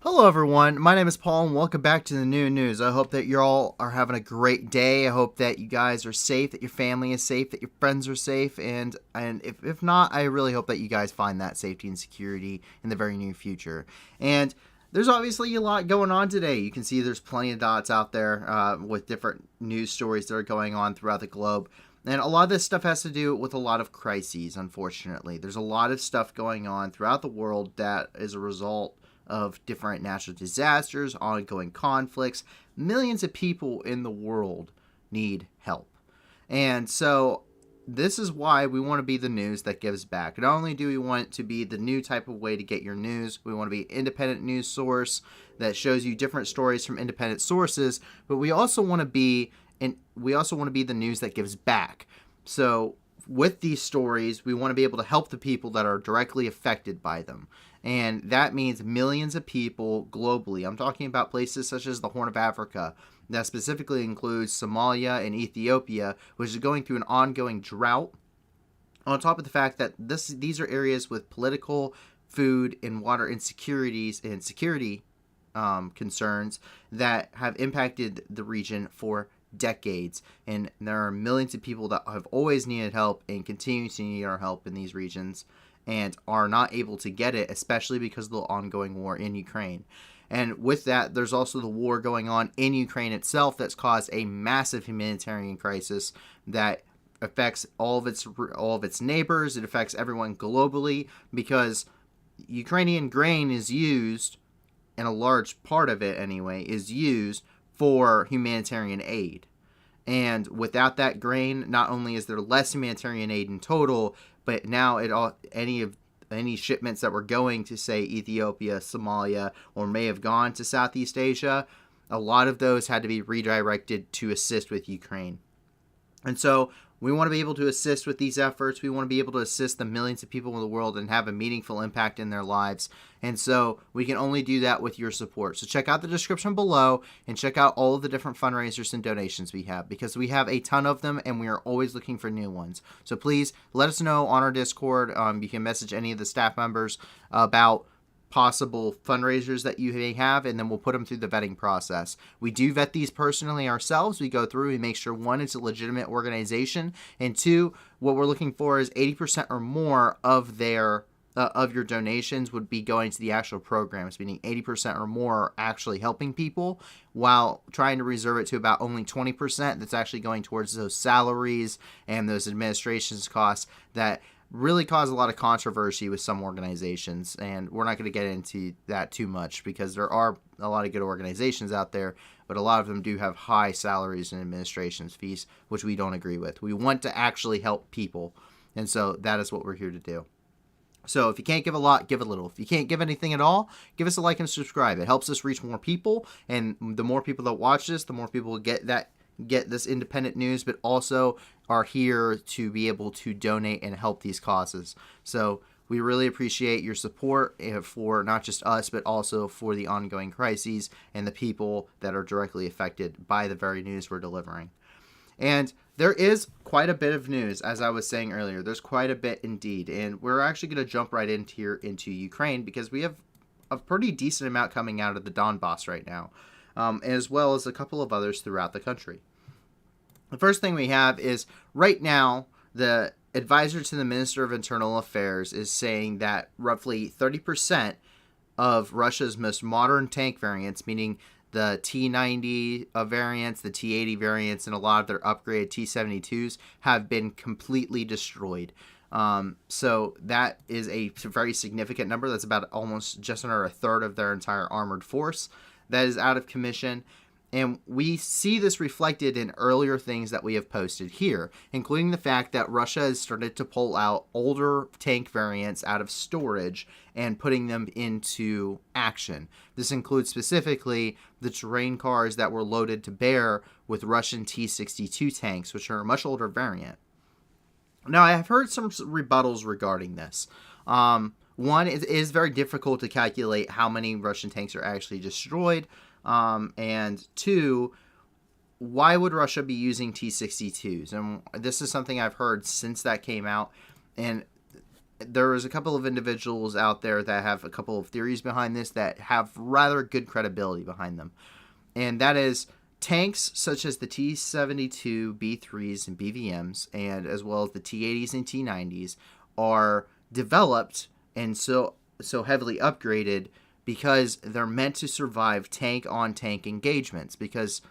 Hello everyone, my name is Paul and welcome back to the new news. I hope that you all are having a great day. I hope that you guys are safe, that your family is safe, that your friends are safe, and if not, I really hope that you guys find that safety and security in the very near future. And there's obviously a lot going on today. You can see there's plenty of dots out there with different news stories that are going on throughout the globe. And a lot of this stuff has to do with a lot of crises, unfortunately. There's a lot of stuff going on throughout the world that is a result of different natural disasters, ongoing conflicts. Millions of people in the world need help. And so this is why we want to be the news that gives back. Not only do we want to be the new type of way to get your news, we want to be an independent news source that shows you different stories from independent sources, but we also want to be the news that gives back. So with these stories, we want to be able to help the people that are directly affected by them. And that means millions of people globally. I'm talking about places such as the Horn of Africa. That specifically includes Somalia and Ethiopia, which is going through an ongoing drought. On top of the fact that these are areas with political, food, and water insecurities and security concerns that have impacted the region for decades, and there are millions of people that have always needed help and continue to need our help in these regions and are not able to get it, especially because of the ongoing war in Ukraine. And with that, there's also the war going on in Ukraine itself that's caused a massive humanitarian crisis that affects all of its neighbors. It affects everyone globally because Ukrainian grain is used, and a large part of it anyway, is used for humanitarian aid. And without that grain, not only is there less humanitarian aid in total, but now any shipments that were going to, say, Ethiopia, Somalia, or may have gone to Southeast Asia, a lot of those had to be redirected to assist with Ukraine. And so we want to be able to assist with these efforts. We want to be able to assist the millions of people in the world and have a meaningful impact in their lives. And so we can only do that with your support. So check out the description below and check out all of the different fundraisers and donations we have, because we have a ton of them and we are always looking for new ones. So please let us know on our Discord. You can message any of the staff members about possible fundraisers that you may have, and then we'll put them through the vetting process. We do vet these personally ourselves. We go through and make sure, one, it's a legitimate organization, and two, what we're looking for is 80% or more of your donations would be going to the actual programs, meaning 80% or more are actually helping people, while trying to reserve it to about only 20% that's actually going towards those salaries and those administration's costs that really cause a lot of controversy with some organizations. And we're not going to get into that too much because there are a lot of good organizations out there, but a lot of them do have high salaries and administration's fees, which we don't agree with. We want to actually help people, and so that is what we're here to do. So if you can't give a lot, give a little. If you can't give anything at all, give us a like and subscribe. It helps us reach more people, and the more people that watch this, the more people will get this independent news, but also are here to be able to donate and help these causes. So we really appreciate your support for not just us, but also for the ongoing crises and the people that are directly affected by the very news we're delivering. And there is quite a bit of news, as I was saying earlier. There's quite a bit indeed. And we're actually going to jump right into Ukraine, because we have a pretty decent amount coming out of the Donbass right now, as well as a couple of others throughout the country. The first thing we have is, right now, the advisor to the Minister of Internal Affairs is saying that roughly 30% of Russia's most modern tank variants, meaning the T-90 variants, the T-80 variants, and a lot of their upgraded T-72s, have been completely destroyed. So that is a very significant number. That's about almost just under a third of their entire armored force that is out of commission. And we see this reflected in earlier things that we have posted here, including the fact that Russia has started to pull out older tank variants out of storage and putting them into action. This includes specifically the terrain cars that were loaded to bear with Russian T-62 tanks, which are a much older variant. Now, I have heard some rebuttals regarding this. One, it is very difficult to calculate how many Russian tanks are actually destroyed. And two, why would Russia be using T-62s? And this is something I've heard since that came out. And there is a couple of individuals out there that have a couple of theories behind this that have rather good credibility behind them. And that is tanks such as the T-72 B3s and BVMs, and as well as the T-80s and T-90s, are developed and so heavily upgraded because they're meant to survive tank-on-tank engagements, because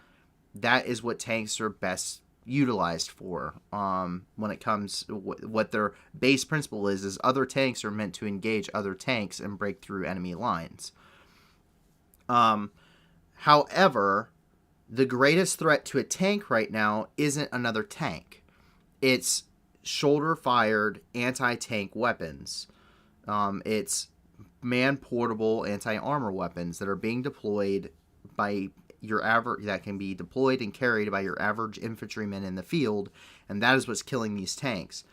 that is what tanks are best utilized for. When it comes, what their base principle is other tanks are meant to engage other tanks and break through enemy lines. However, the greatest threat to a tank right now isn't another tank. It's shoulder-fired anti-tank weapons. It's man-portable anti-armor weapons that are being deployed by your average, that can be deployed and carried by your average infantryman in the field, and that is what's killing these tanks.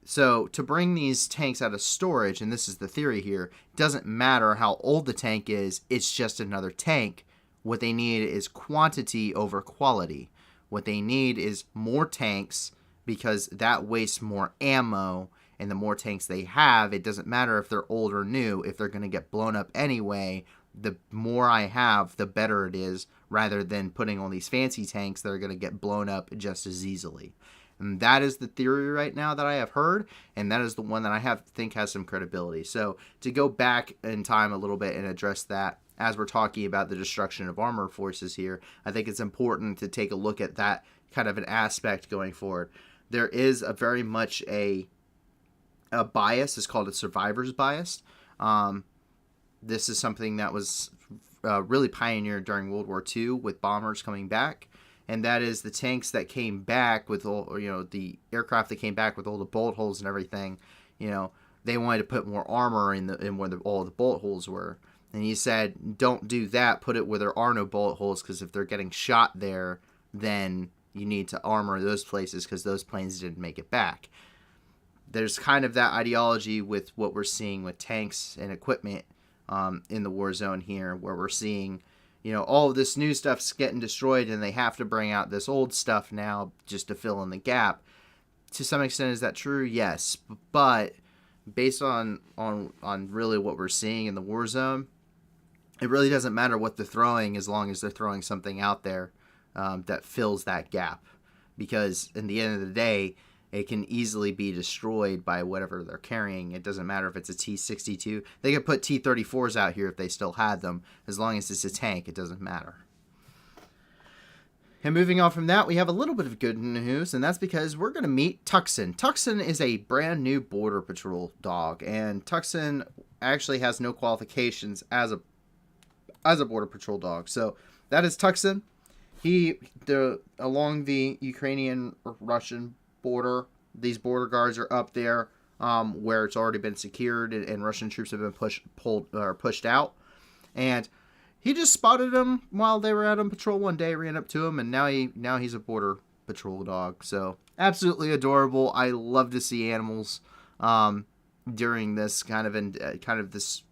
So to bring these tanks out of storage, and this is the theory here, it doesn't matter how old the tank is, it's just another tank. What they need is quantity over quality. What they need is more tanks, because that wastes more ammo, and the more tanks they have, it doesn't matter if they're old or new, if they're going to get blown up anyway, the more I have, the better it is, rather than putting on these fancy tanks that are going to get blown up just as easily. And that is the theory right now that I have heard, and that is the one that I think has some credibility. So to go back in time a little bit and address that, as we're talking about the destruction of armor forces here, I think it's important to take a look at that kind of an aspect going forward. There is a very much a bias. It's called a survivor's bias. This is something that was really pioneered during World War II with bombers coming back, and that is the tanks that came back with all, the aircraft that came back with all the bullet holes and everything. They wanted to put more armor in where all the bullet holes were, and he said, "Don't do that. Put it where there are no bullet holes, because if they're getting shot there, then you need to armor those places because those planes didn't make it back." There's kind of that ideology with what we're seeing with tanks and equipment in the war zone here, where we're seeing, all of this new stuff's getting destroyed, and they have to bring out this old stuff now just to fill in the gap. To some extent, is that true? Yes, but based on really what we're seeing in the war zone, it really doesn't matter what they're throwing as long as they're throwing something out there that fills that gap, because in the end of the day, it can easily be destroyed by whatever they're carrying. It doesn't matter if it's a T-62. They could put T-34s out here if they still had them. As long as it's a tank, it doesn't matter. And moving on from that, we have a little bit of good news, and that's because we're going to meet Tucson. Tucson is a brand new Border Patrol dog, and Tucson actually has no qualifications as a Border Patrol dog. So that is Tucson. Along the Ukrainian-Russian border, these border guards are up there where it's already been secured, and Russian troops have been pushed out. And he just spotted them while they were out on patrol one day, ran up to him, and now he's a Border Patrol dog. So absolutely adorable. I love to see animals during this kind of this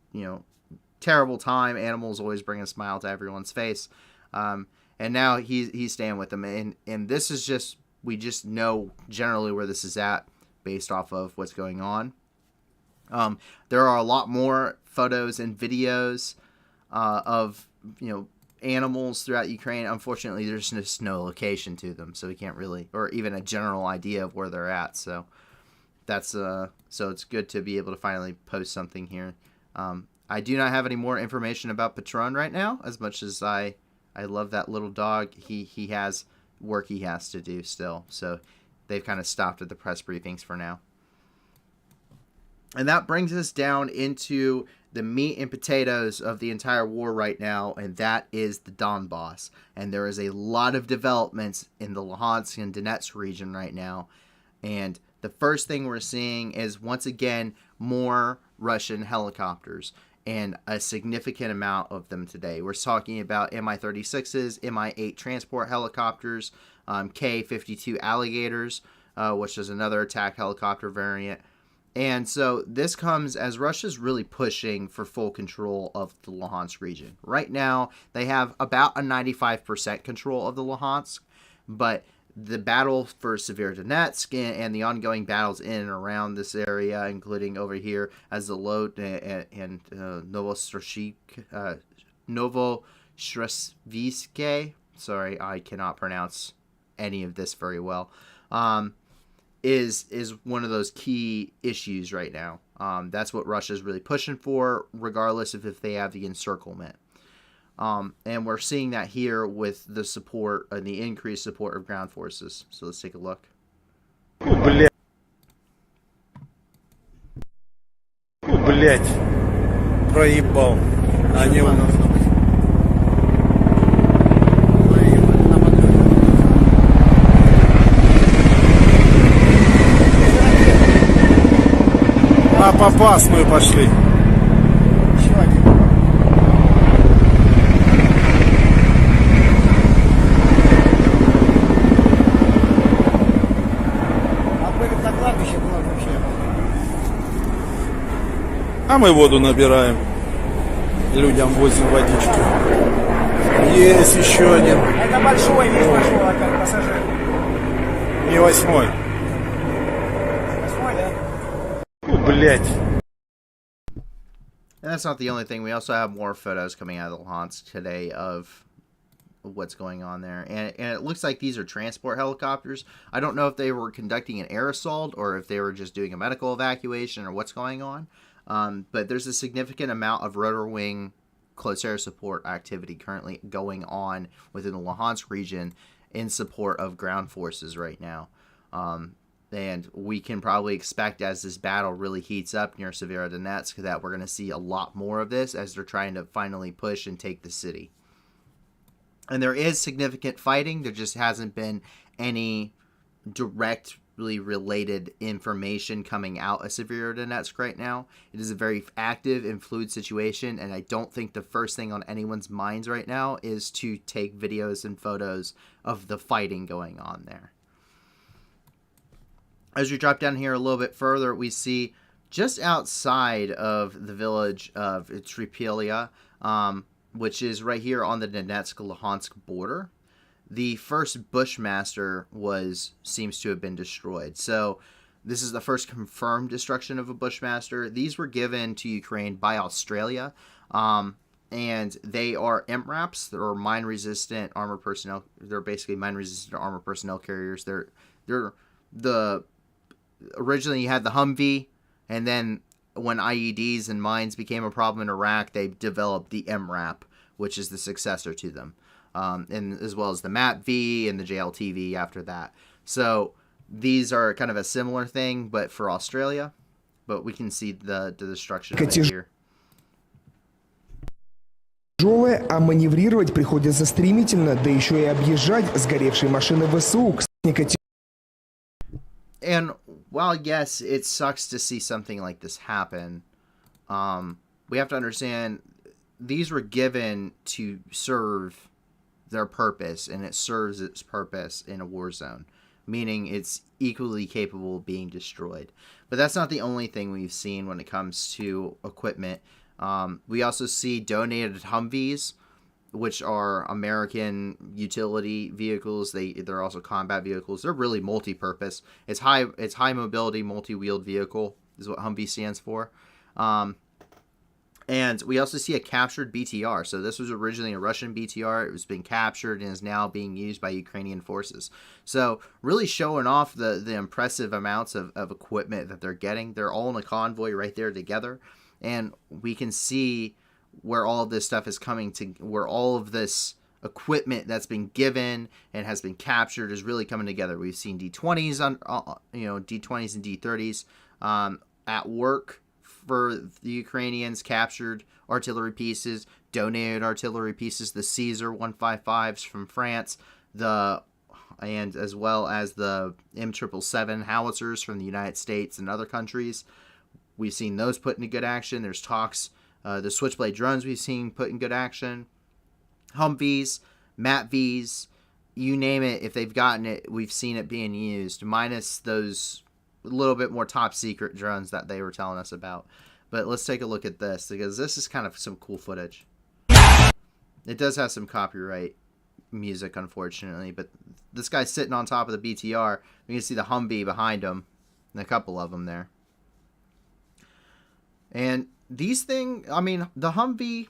terrible time. Animals always bring a smile to everyone's face. And now he's staying with them, and this is just. We just know generally where this is at based off of what's going on. There are a lot more photos and videos of animals throughout Ukraine. Unfortunately, there's just no location to them, so we can't really, or even a general idea of where they're at. So that's so it's good to be able to finally post something here. I do not have any more information about Patron right now. As much as I love that little dog, he has work he has to do still, so they've kind of stopped at the press briefings for now. And that brings us down into the meat and potatoes of the entire war right now, and that is the Donbass. And there is a lot of developments in the Luhansk and Donetsk region right now, and the first thing we're seeing is, once again, more Russian helicopters, and a significant amount of them today. We're talking about Mi-36s, Mi-8 transport helicopters, K-52 Alligators, which is another attack helicopter variant. And so this comes as Russia's really pushing for full control of the Luhansk region. Right now, they have about a 95% control of the Luhansk, but the battle for Severodonetsk and the ongoing battles in and around this area, including over here as the Lot and Novoshreshvske. Sorry, I cannot pronounce any of this very well. Is one of those key issues right now. That's what Russia's really pushing for, regardless of if they have the encirclement. And we're seeing that here with the support and the increased support of ground forces. So let's take a look. Блять, проебал. Они... На попасную пошли. Еще один. А были на кладбище было вообще. А мы воду набираем. Людям возим водички. Есть еще один. Это большой, весь большой опять пассажир. Не 8-й. 8-й, да? Блять. And that's not the only thing. We also have more photos coming out of the Luhansk today of what's going on there. And it looks like these are transport helicopters. I don't know if they were conducting an air assault or if they were just doing a medical evacuation or what's going on. But there's a significant amount of rotor wing close air support activity currently going on within the Luhansk region in support of ground forces right now. And we can probably expect, as this battle really heats up near Severodonetsk, that we're going to see a lot more of this as they're trying to finally push and take the city. And there is significant fighting. There just hasn't been any directly related information coming out of Severodonetsk right now. It is a very active and fluid situation, and I don't think the first thing on anyone's minds right now is to take videos and photos of the fighting going on there. As we drop down here a little bit further, we see just outside of the village of Tripelia, which is right here on the Donetsk-Luhansk border, the first Bushmaster seems to have been destroyed. So this is the first confirmed destruction of a Bushmaster. These were given to Ukraine by Australia, and they are MRAPs. They're mine-resistant armor personnel. They're basically mine-resistant armor personnel carriers. They're the originally you had the Humvee, and then when IEDs and mines became a problem in Iraq, they developed the MRAP, which is the successor to them, and as well as the MAP-V and the JLTV after that. So these are kind of a similar thing, but for Australia. But we can see the destruction right here. Тяжелое, а маневрировать приходится стремительно, да еще и объезжать сгоревшие машины ВСУ. And while, yes, it sucks to see something like this happen, we have to understand these were given to serve their purpose, and it serves its purpose in a war zone, meaning it's equally capable of being destroyed. But that's not the only thing we've seen when it comes to equipment. We also see donated Humvees, which are American utility vehicles. They're also combat vehicles. They're really multi-purpose. It's high mobility, multi-wheeled vehicle is what Humvee stands for. And we also see a captured BTR. So this was originally a Russian BTR. It was being captured and is now being used by Ukrainian forces. So really showing off the impressive amounts of equipment that they're getting. They're all in a convoy right there together. And we can see where all of this stuff is coming to, where all of this equipment that's been given and has been captured is really coming together. We've seen D20s D20s and D30s at work for the Ukrainians, captured artillery pieces, donated artillery pieces, the Caesar 155s from France, and as well as the M777 howitzers from the United States and other countries. We've seen those put into good action. There's talks. The Switchblade drones we've seen put in good action. Humvees, MAP-Vs, you name it. If they've gotten it, we've seen it being used, minus those little bit more top secret drones that they were telling us about. But let's take a look at this, because this is kind of some cool footage. It does have some copyright music, unfortunately. But this guy's sitting on top of the BTR. You can see the Humvee behind him, and a couple of them there. And these things, I mean, the Humvee,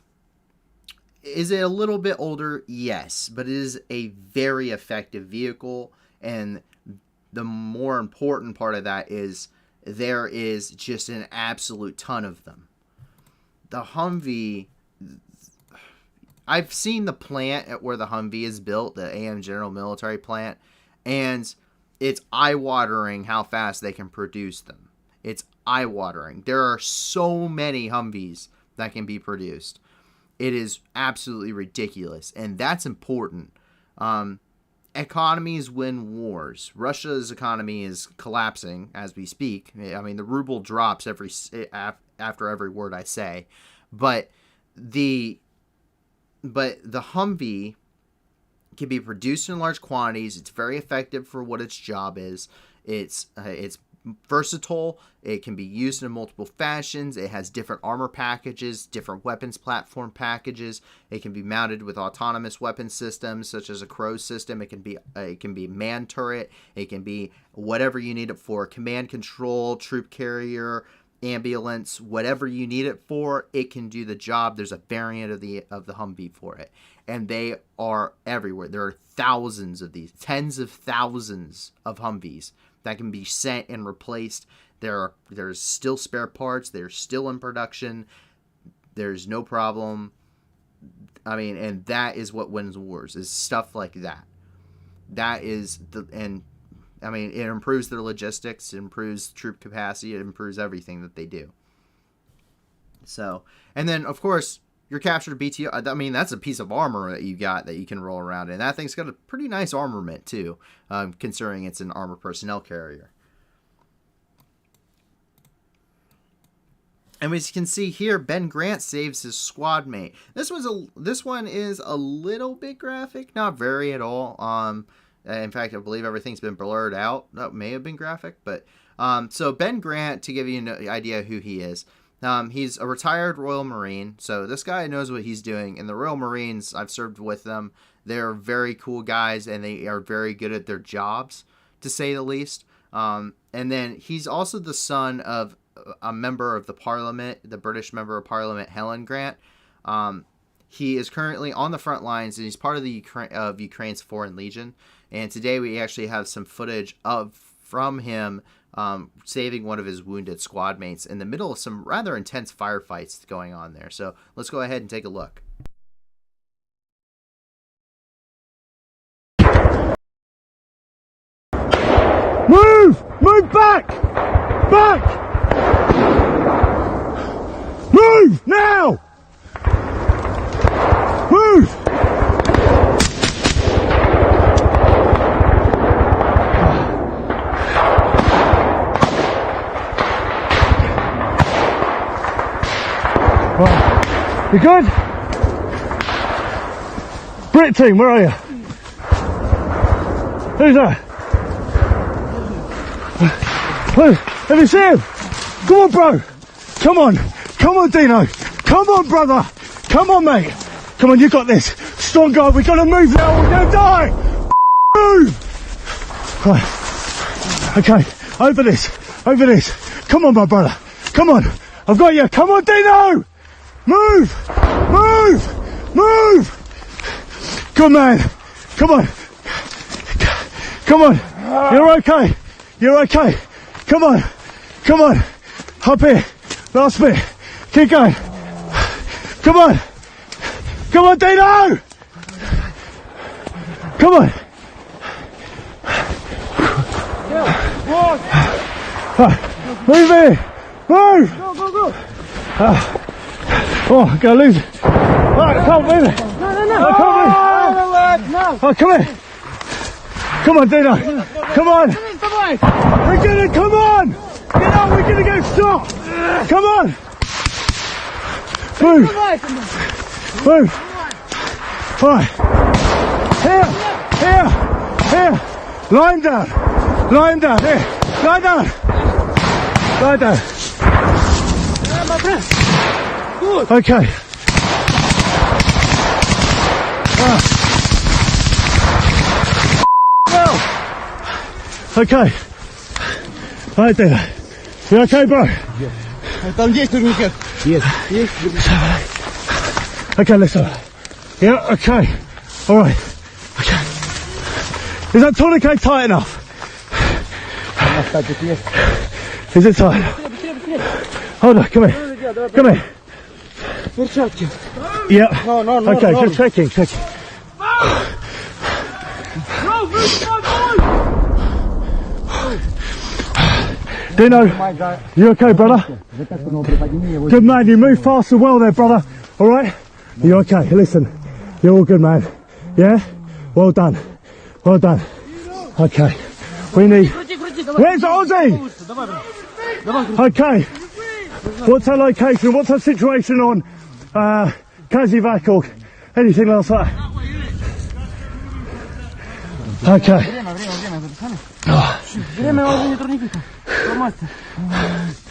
is it a little bit older? Yes, but it is a very effective vehicle, and the more important part of that is there is just an absolute ton of them. The Humvee, I've seen the plant at where the Humvee is built, the AM General Military Plant, and it's eye-watering how fast they can produce them. It's eye-watering. There are so many Humvees that can be produced. It is absolutely ridiculous, and that's important. Economies win wars. Russia's economy is collapsing as we speak. I mean, the ruble drops after every word I say, but the Humvee can be produced in large quantities. It's very effective for what its job is. It's versatile. It can be used in multiple fashions. It has different armor packages, different weapons platform packages. It can be mounted with autonomous weapon systems such as a Crow system. It can be man turret. It can be whatever you need it for. Command control, troop carrier, ambulance, whatever you need it for, it can do the job. There's a variant of the Humvee for it, and they are everywhere. There are thousands of these, tens of thousands of Humvees that can be sent and replaced. There's still spare parts. They're still in production. There's no problem. I mean, and that is what wins wars, is stuff like that. That is I mean, it improves their logistics, it improves troop capacity, it improves everything that they do. So, and then, of course, your captured BTR, I mean, that's a piece of armor that you got that you can roll around in. That thing's got a pretty nice armament, too, considering it's an armored personnel carrier. And as you can see here, Ben Grant saves his squad mate. This one is a little bit graphic, not very at all. In fact, I believe everything's been blurred out. That may have been graphic, but so Ben Grant, to give you an idea who he is, he's a retired Royal Marine. So this guy knows what he's doing. And the Royal Marines, I've served with them. They're very cool guys, and they are very good at their jobs, to say the least. And then he's also the son of a member of the Parliament, the British member of Parliament, Helen Grant. He is currently on the front lines, and he's part of Ukraine's Foreign Legion. And today we actually have some footage from him saving one of his wounded squad mates in the middle of some rather intense firefights going on there. So let's go ahead and take a look. Move! Move back! Back! Move! Now! Move! Right. You good? Brit team, where are you? Who's that? Let me see him. Come on, bro. Come on. Come on, Dino. Come on, brother. Come on, mate. Come on, you got this. Strong guy. We gotta move now. We're gonna die. Move. Right. Okay. Over this. Over this. Come on, my brother. Come on. I've got you. Come on, Dino. Move. Move. Move. Good man. Come on. Come on. You're okay. You're okay. Come on. Come on. Up here. Last bit. Keep going. Come on. Come on, Dino. Come on. Move here. Move. Go, go, go. Oh, I'm going to lose it. Alright, come on, move it. No. Oh, come on. No. Oh, come here. Come on, Dino. Come on. We're gonna, come on. Get out, we're gonna get stopped. Come on. Move. Move. Right. Here. Line down. Here. Lie down. Okay. Okay. Right there. You okay, bro? Там есть турникет? Есть. Okay, listen. Yeah, okay. Alright. Okay. Is that tourniquet tight enough? Is it tight? Hold on, come here. Come here. Перчатки. Yeah. No. Okay, just checking. Dino, you okay, brother? Good man, you move fast and well there, brother. Alright? You okay? Listen, you're all good, man. Yeah? Well done. Okay. We need... Where's Ozzy? Okay. What's our location? What's our situation on Kazivac or anything else like that? Okay. Время уже турникета.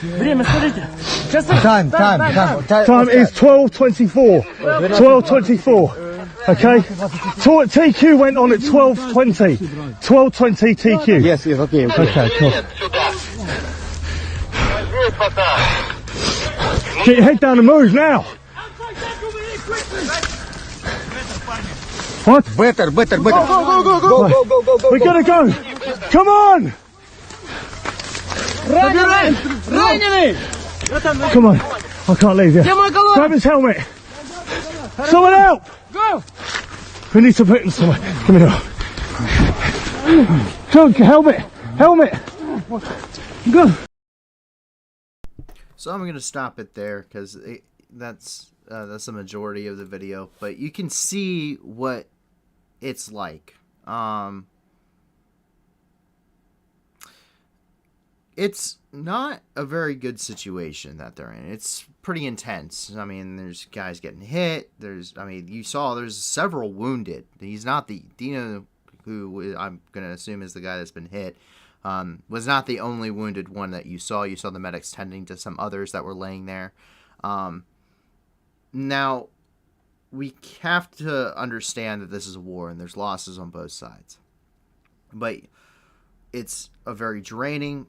Время, скажите. Time. Time is 12:24. 12:24. Okay. TQ went on at 12:20. 12:20 TQ. Yes, okay. Okay, cool. Get your head down and move now. What? Better. Go. We gotta go. Come on. Раненый! Come on. I can't leave you. Grab his helmet. Someone help. Go! We need to put him somewhere. Come here. Go, helmet. Go. So I'm gonna stop it there because that's the majority of the video, but you can see what it's like. It's not a very good situation that they're in. It's pretty intense. I mean, there's guys getting hit. You saw there's several wounded. He's not the Dino, who I'm going to assume is the guy that's been hit, was not the only wounded one that you saw. You saw the medics tending to some others that were laying there. Now, we have to understand that this is a war and there's losses on both sides. But it's a very draining,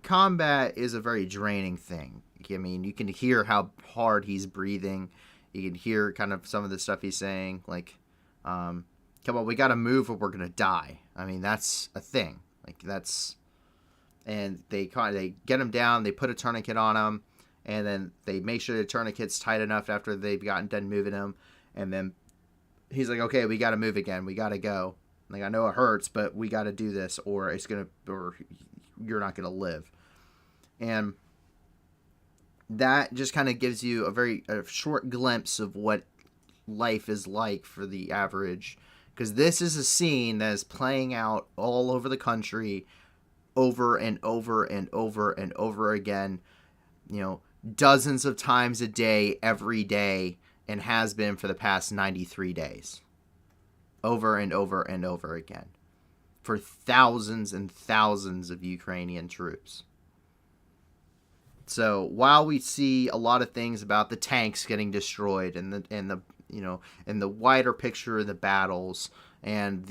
combat is a very draining thing. I mean, you can hear how hard he's breathing. You can hear kind of some of the stuff he's saying, like, come on, we got to move or we're going to die. I mean, that's a thing. And they get him down, they put a tourniquet on him, and then they make sure the tourniquet's tight enough after they've gotten done moving him. And then he's like, okay, we got to move again. We got to go. Like, I know it hurts, but we got to do this or you're not going to live. And that just kind of gives you a short glimpse of what life is like for the average. Because this is a scene that is playing out all over the country over and over and over and over again. Dozens of times a day, every day, and has been for the past 93 days. Over and over and over again. For thousands and thousands of Ukrainian troops. So while we see a lot of things about the tanks getting destroyed and the wider picture of the battles and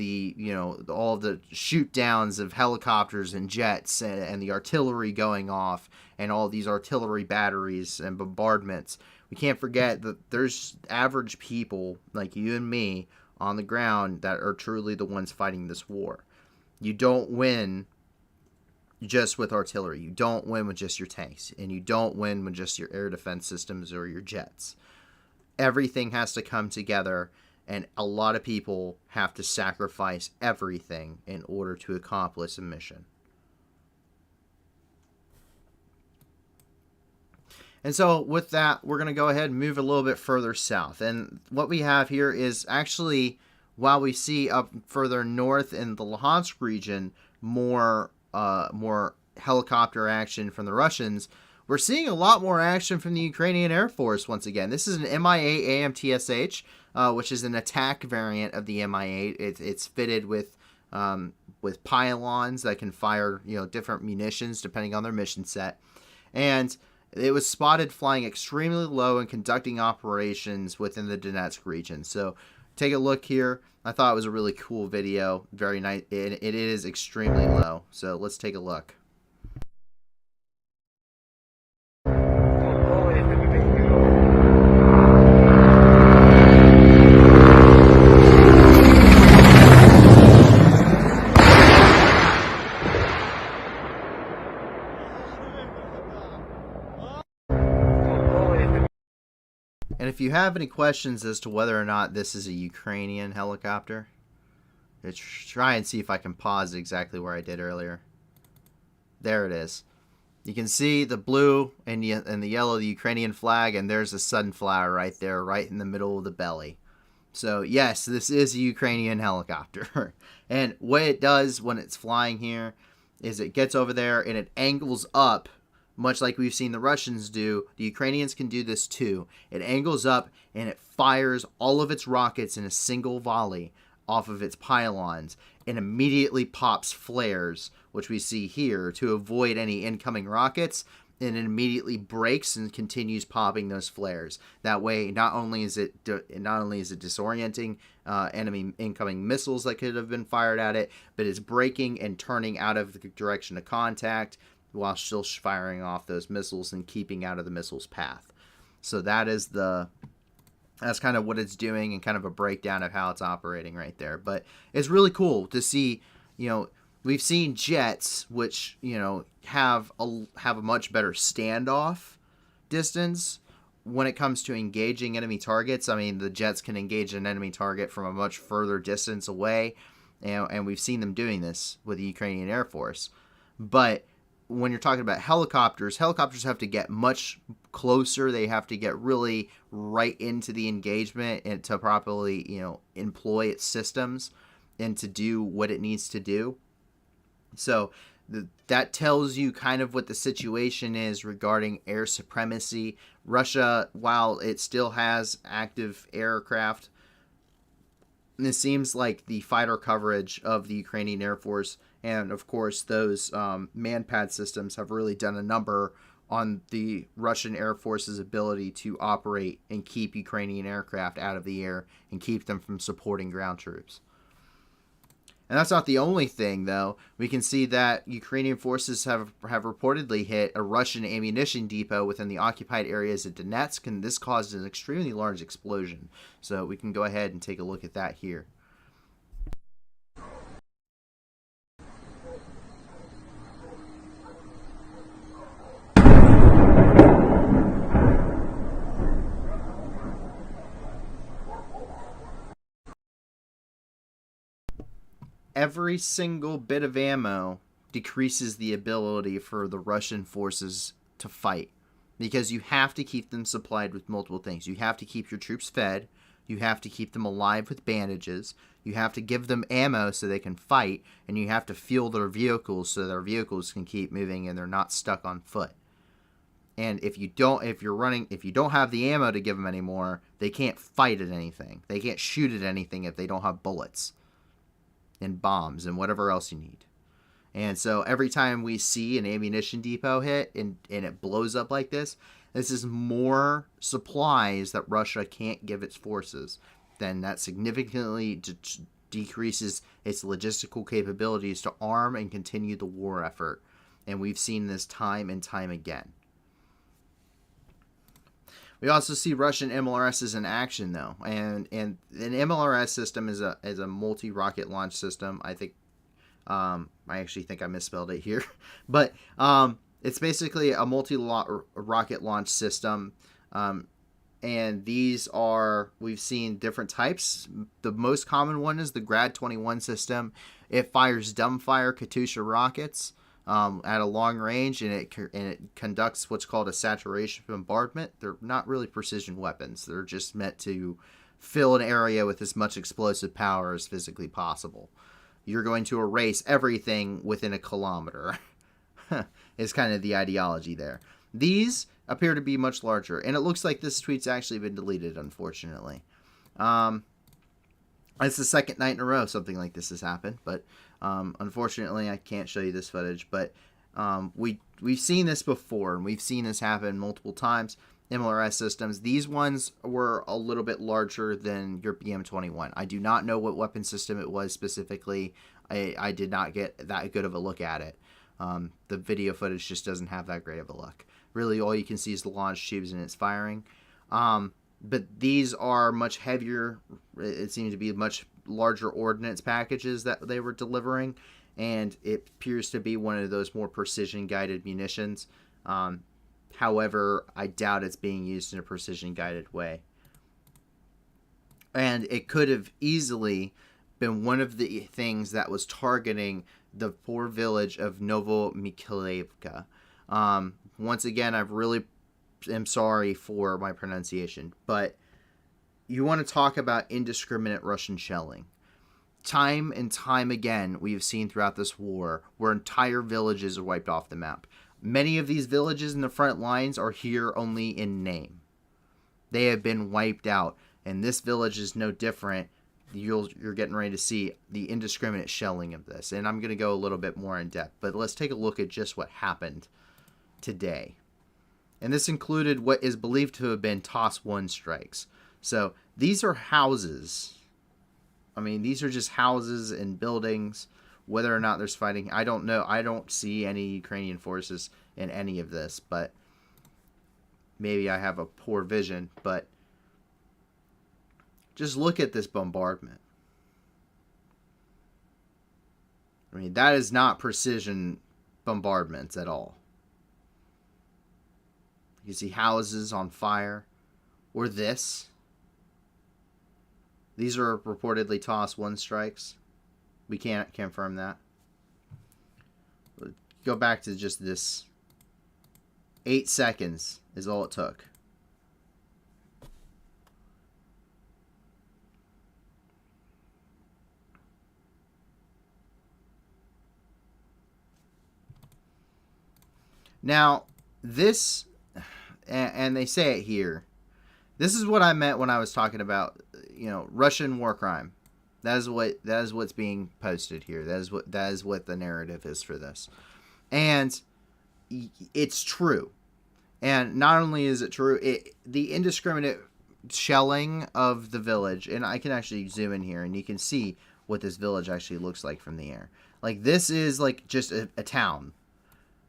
all the shoot downs of helicopters and jets and the artillery going off and all these artillery batteries and bombardments, we can't forget that there's average people like you and me on the ground that are truly the ones fighting this war. You don't win just with artillery. You don't win with just your tanks. And you don't win with just your air defense systems or your jets. Everything has to come together, and a lot of people have to sacrifice everything in order to accomplish a mission. And so with that, we're going to go ahead and move a little bit further south. And what we have here is actually, while we see up further north in the Luhansk region, more helicopter action from the Russians, we're seeing a lot more action from the Ukrainian Air Force once again. This is an Mi-8 AMTSH, which is an attack variant of the Mi-8. It's fitted with pylons that can fire different munitions depending on their mission set. And it was spotted flying extremely low and conducting operations within the Donetsk region. So take a look here. I thought it was a really cool video. Very nice. It is extremely low. So let's take a look. And if you have any questions as to whether or not this is a Ukrainian helicopter, let's try and see if I can pause exactly where I did earlier. There it is. You can see the blue and the yellow, the Ukrainian flag, and there's a sunflower right there, right in the middle of the belly. So yes, this is a Ukrainian helicopter. And what it does when it's flying here is it gets over there and it angles up, much like we've seen the Russians do. The Ukrainians can do this too. It angles up and it fires all of its rockets in a single volley off of its pylons and immediately pops flares, which we see here, to avoid any incoming rockets, and it immediately brakes and continues popping those flares. That way, not only is it disorienting enemy incoming missiles that could have been fired at it, but it's braking and turning out of the direction of contact, while still firing off those missiles and keeping out of the missile's path. So that's kind of what it's doing, and kind of a breakdown of how it's operating right there. But it's really cool to see, we've seen jets which, have a much better standoff distance when it comes to engaging enemy targets. I mean, the jets can engage an enemy target from a much further distance away, and we've seen them doing this with the Ukrainian Air Force. But when you're talking about helicopters have to get much closer. They have to get really right into the engagement and to properly, employ its systems and to do what it needs to do. So that tells you kind of what the situation is regarding air supremacy. Russia, while it still has active aircraft, it seems like the fighter coverage of the Ukrainian Air Force and, of course, those man-pad systems have really done a number on the Russian Air Force's ability to operate and keep Ukrainian aircraft out of the air and keep them from supporting ground troops. And that's not the only thing, though. We can see that Ukrainian forces have reportedly hit a Russian ammunition depot within the occupied areas of Donetsk, and this caused an extremely large explosion. So we can go ahead and take a look at that here. Every single bit of ammo decreases the ability for the Russian forces to fight, because you have to keep them supplied with multiple things. You have to keep your troops fed. You have to keep them alive with bandages. You have to give them ammo so they can fight, and you have to fuel their vehicles so their vehicles can keep moving and they're not stuck on foot. And if you don't have the ammo to give them anymore, they can't fight at anything. They can't shoot at anything if they don't have bullets and bombs and whatever else you need. And so every time we see an ammunition depot hit and it blows up like this is more supplies that Russia can't give its forces. Then that significantly decreases its logistical capabilities to arm and continue the war effort. And we've seen this time and time again. We also see Russian MLRSs in action, though, and an MLRS system is a multi-rocket launch system. I think, I actually think I misspelled it here, but it's basically a multi-rocket launch system, and we've seen different types. The most common one is the Grad 21 system. It fires dumbfire Katyusha rockets at a long range, and it conducts what's called a saturation bombardment. They're not really precision weapons. They're just meant to fill an area with as much explosive power as physically possible. You're going to erase everything within a kilometer is kind of the ideology there. These appear to be much larger, and it looks like this tweet's actually been deleted, unfortunately. It's the second night in a row something like this has happened, but unfortunately I can't show you this footage. But we've seen this before, and we've seen this happen multiple times. MLRS systems. These ones were a little bit larger than your BM-21. I do not know what weapon system it was specifically. I did not get that good of a look at it. The video footage just doesn't have that great of a look. Really, all you can see is the launch tubes and its firing. But these are much heavier. It seems to be much larger ordnance packages that they were delivering, and it appears to be one of those more precision-guided munitions. However, I doubt it's being used in a precision-guided way. And it could have easily been one of the things that was targeting the poor village of Novomikhailivka. Once again, I really am sorry for my pronunciation, but you want to talk about indiscriminate Russian shelling. Time and time again, we've seen throughout this war where entire villages are wiped off the map. Many of these villages in the front lines are here only in name. They have been wiped out, and this village is no different. You're getting ready to see the indiscriminate shelling of this, and I'm going to go a little bit more in depth, but let's take a look at just what happened today. And this included what is believed to have been TOS-1 strikes. So these are houses. I mean, these are just houses and buildings. Whether or not there's fighting, I don't know. I don't see any Ukrainian forces in any of this, but maybe I have a poor vision. But just look at this bombardment. I mean, that is not precision bombardments at all. You see houses on fire. Or this. These are reportedly TOS-1 strikes. We can't confirm that. Go back to just this. 8 seconds is all it took. Now, this, and they say it here, this is what I meant when I was talking about, Russian war crime. That is what's being posted here. That is what the narrative is for this. And it's true. And not only is it true, the indiscriminate shelling of the village, and I can actually zoom in here and you can see what this village actually looks like from the air. Like, this is like just a town.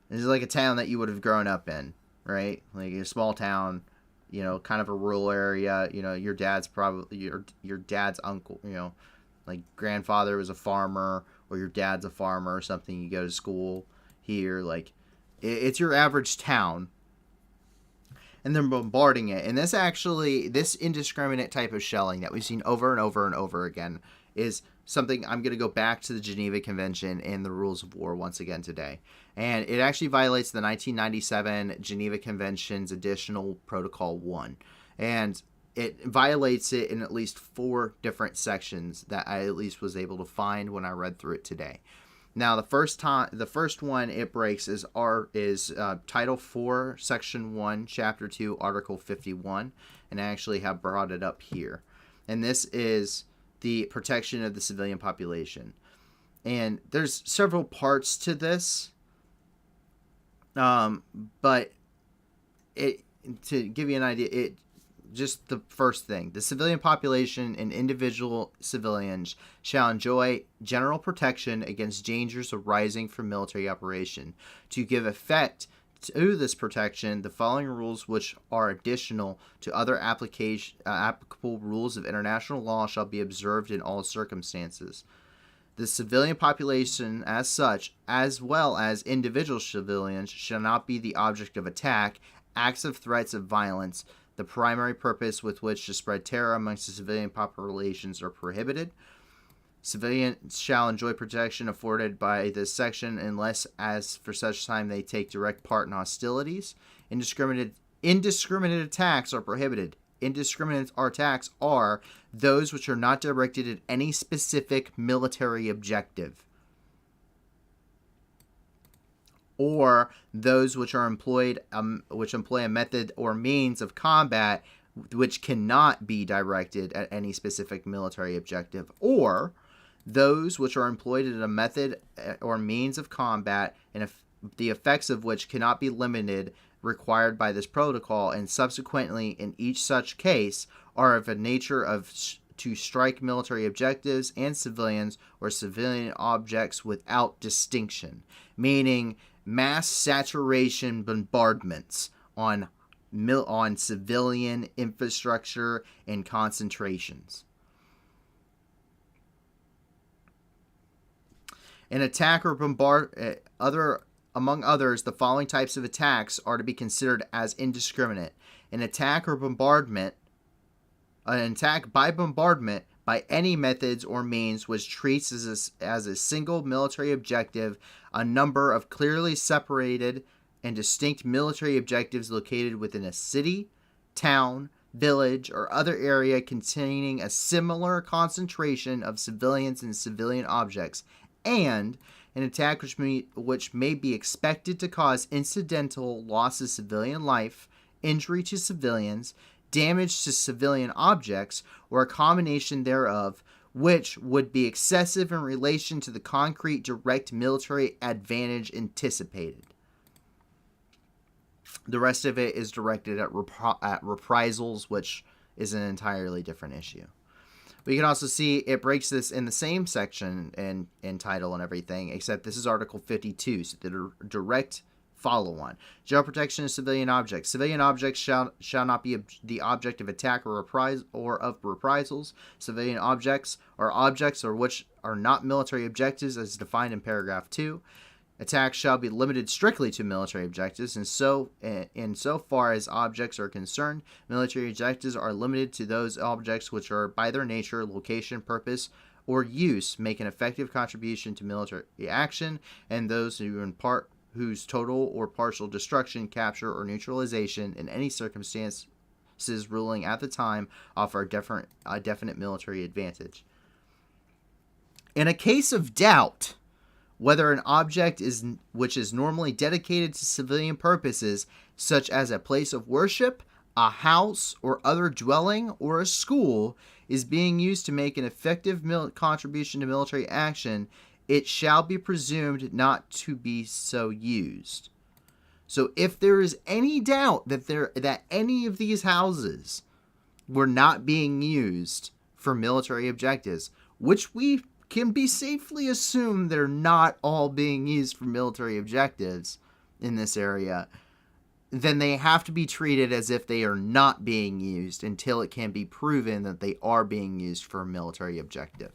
This is like a town that you would have grown up in, right? Like a small town, kind of a rural area. Your dad's probably your dad's uncle, like grandfather was a farmer, or your dad's a farmer or something. You go to school here, like it's your average town, and they're bombarding it. And this indiscriminate type of shelling that we've seen over and over and over again is something. I'm going to go back to the Geneva Convention and the rules of war once again today. And it actually violates the 1997 Geneva Convention's Additional Protocol 1. And it violates it in at least 4 different sections that I at least was able to find when I read through it today. Now, the first one it breaks is Title 4, Section 1, Chapter 2, Article 51. And I actually have brought it up here. And this is the protection of the civilian population. And there's several parts to this. But to give you an idea, just the first thing, the civilian population and individual civilians shall enjoy general protection against dangers arising from military operation. To give effect to this protection, the following rules, which are additional to other applicable rules of international law, shall be observed in all circumstances. The civilian population as such, as well as individual civilians, shall not be the object of attack, acts of threats of violence, the primary purpose with which to spread terror amongst the civilian populations are prohibited. Civilians shall enjoy protection afforded by this section unless as for such time they take direct part in hostilities. Indiscriminate attacks are prohibited. Indiscriminate attacks are those which are not directed at any specific military objective, or those which are employ a method or means of combat which cannot be directed at any specific military objective, or those which are employed at a method or means of combat and the effects of which cannot be limited required by this protocol, and subsequently in each such case, are of a nature to strike military objectives and civilians or civilian objects without distinction, meaning mass saturation bombardments on civilian infrastructure and concentrations. An attack or among others, the following types of attacks are to be considered as indiscriminate. An attack by bombardment by any methods or means which treats as a single military objective a number of clearly separated and distinct military objectives located within a city, town, village, or other area containing a similar concentration of civilians and civilian objects, and an attack which may be expected to cause incidental loss of civilian life, injury to civilians, damage to civilian objects, or a combination thereof, which would be excessive in relation to the concrete direct military advantage anticipated. The rest of it is directed at reprisals, which is an entirely different issue. We can also see it breaks this in the same section and title and everything, except this is Article 52, so the direct follow-on. General protection of civilian objects. Civilian objects shall not be the object of attack or of reprisals. Civilian objects or which are not military objectives as defined in paragraph 2. Attacks shall be limited strictly to military objectives, and so far as objects are concerned, military objectives are limited to those objects which are, by their nature, location, purpose, or use, make an effective contribution to military action, and those whose total or partial destruction, capture, or neutralization in any circumstances ruling at the time offer a definite military advantage. In a case of doubt whether an object which is normally dedicated to civilian purposes, such as a place of worship, a house or other dwelling, or a school, is being used to make an effective contribution to military action, it shall be presumed not to be so used. So if there is any doubt that any of these houses were not being used for military objectives, which we can be safely assumed they're not all being used for military objectives in this area, then they have to be treated as if they are not being used until it can be proven that they are being used for a military objective.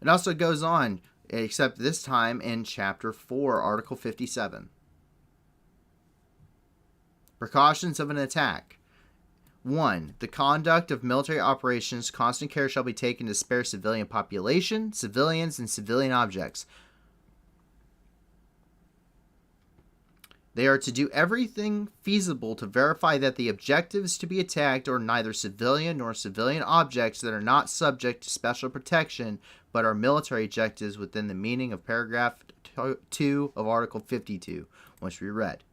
It also goes on, except this time in Chapter 4, Article 57. Precautions of an attack. 1. The conduct of military operations, constant care shall be taken to spare civilian population, civilians, and civilian objects. They are to do everything feasible to verify that the objectives to be attacked are neither civilian nor civilian objects that are not subject to special protection, but are military objectives within the meaning of paragraph 2 of Article 52, which we read.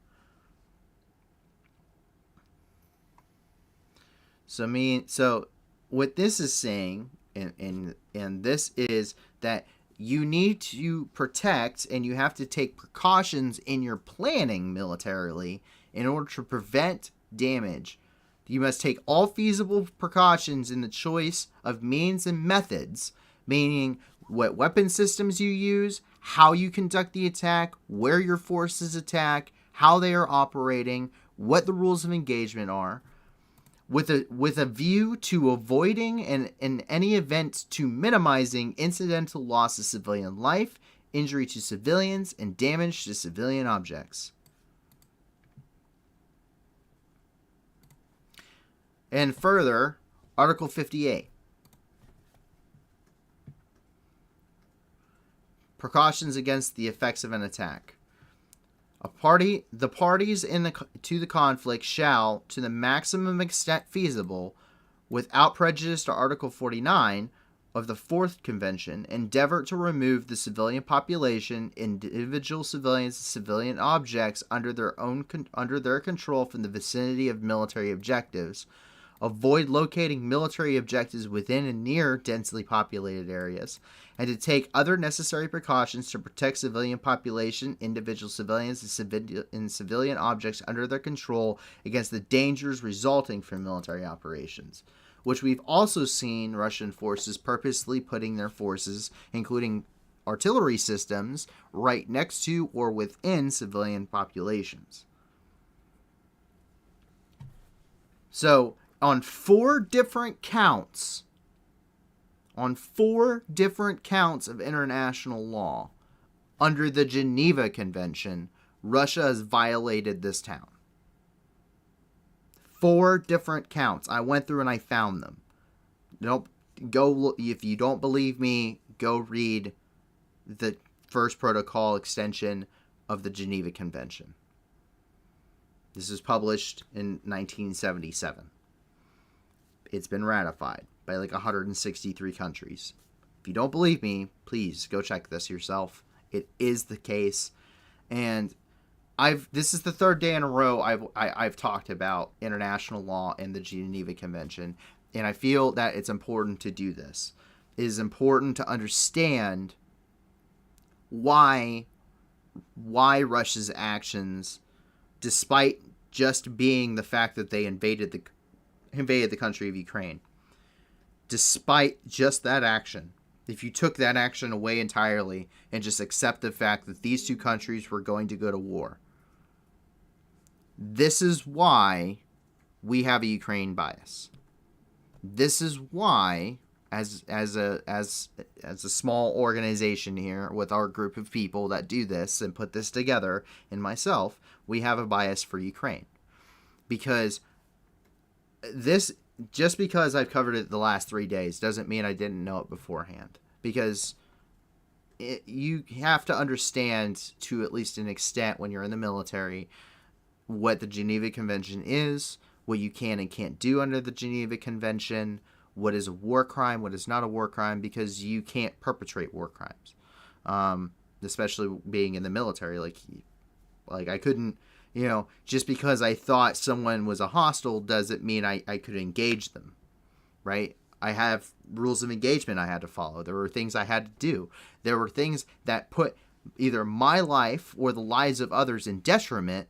So what this is saying, and this is that you need to protect and you have to take precautions in your planning militarily in order to prevent damage. You must take all feasible precautions in the choice of means and methods, meaning what weapon systems you use, how you conduct the attack, where your forces attack, how they are operating, what the rules of engagement are, with a view to avoiding and in any event to minimizing incidental loss of civilian life, injury to civilians, and damage to civilian objects. And further, Article 58. Precautions against the effects of an attack. The parties to the conflict shall, to the maximum extent feasible, without prejudice to Article 49 of the Fourth Convention, endeavor to remove the civilian population, individual civilians, and civilian objects under their control from the vicinity of military objectives, avoid locating military objectives within and near densely populated areas, and to take other necessary precautions to protect civilian population, individual civilians, and civilian objects under their control against the dangers resulting from military operations, which we've also seen Russian forces purposely putting their forces, including artillery systems, right next to or within civilian populations. So, on four different counts of international law under the Geneva Convention, Russia has violated this town. 4 different counts. I went through and I found them. If you don't believe me, go read the first protocol extension of the Geneva Convention. This was published in 1977. It's been ratified by like 163 countries. If you don't believe me, please go check this yourself. It is the case. And this is the 3rd day in a row I've talked about international law and the Geneva Convention. And I feel that it's important to do this. It is important to understand why Russia's actions, despite just being the fact that they invaded the country of Ukraine, despite just that action, if you took that action away entirely and just accept the fact that these two countries were going to go to war, this is why we have a Ukraine bias. This is why, as a small organization here with our group of people that do this and put this together, and myself, we have a bias for Ukraine. Because this, just because I've covered it the last 3 days doesn't mean I didn't know it beforehand. Because you have to understand, to at least an extent when you're in the military, what the Geneva Convention is, what you can and can't do under the Geneva Convention, what is a war crime, what is not a war crime, because you can't perpetrate war crimes. Especially being in the military. Like I couldn't, just because I thought someone was a hostile doesn't mean I could engage them, right? I have rules of engagement I had to follow. There were things I had to do. There were things that put either my life or the lives of others in detriment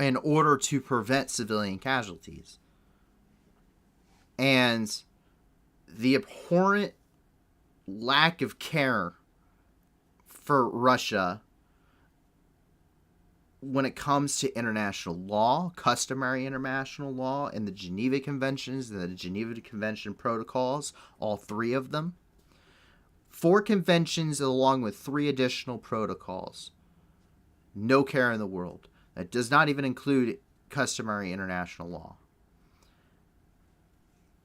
in order to prevent civilian casualties. And the abhorrent lack of care for Russia when it comes to international law, customary international law, and the Geneva Conventions and the Geneva Convention protocols, all 3 of them. 4 conventions along with 3 additional protocols. No care in the world. That does not even include customary international law.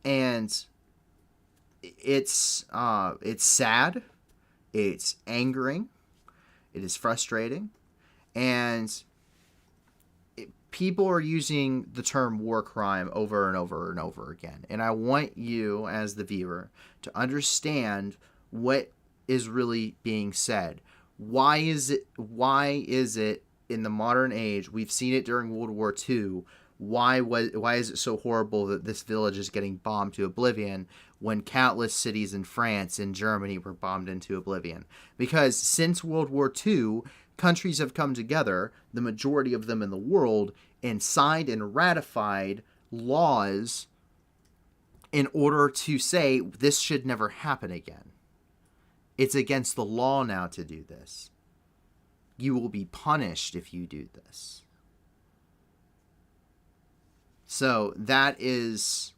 And it's sad, it's angering, it is frustrating, and people are using the term war crime over and over and over again. And I want you, as the viewer, to understand what is really being said. Why is it in the modern age? We've seen it during World War II. Why is it so horrible that this village is getting bombed to oblivion when countless cities in France and Germany were bombed into oblivion? Because since World War II, countries have come together, the majority of them in the world, and signed and ratified laws in order to say this should never happen again. It's against the law now to do this. You will be punished if you do this. So that's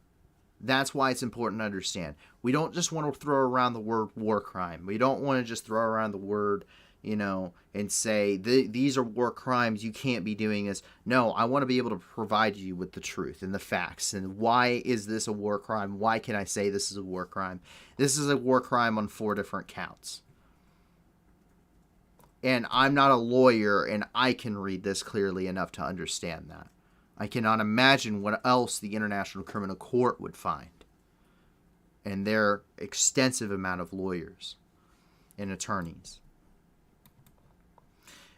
why it's important to understand. We don't just want to throw around the word war crime. We don't want to just throw around the word, and say these are war crimes. You can't be doing this. No, I want to be able to provide you with the truth and the facts. And why is this a war crime? Why can I say this is a war crime? This is a war crime on 4 different counts. And I'm not a lawyer, and I can read this clearly enough to understand that. I cannot imagine what else the International Criminal Court would find. And their extensive amount of lawyers and attorneys.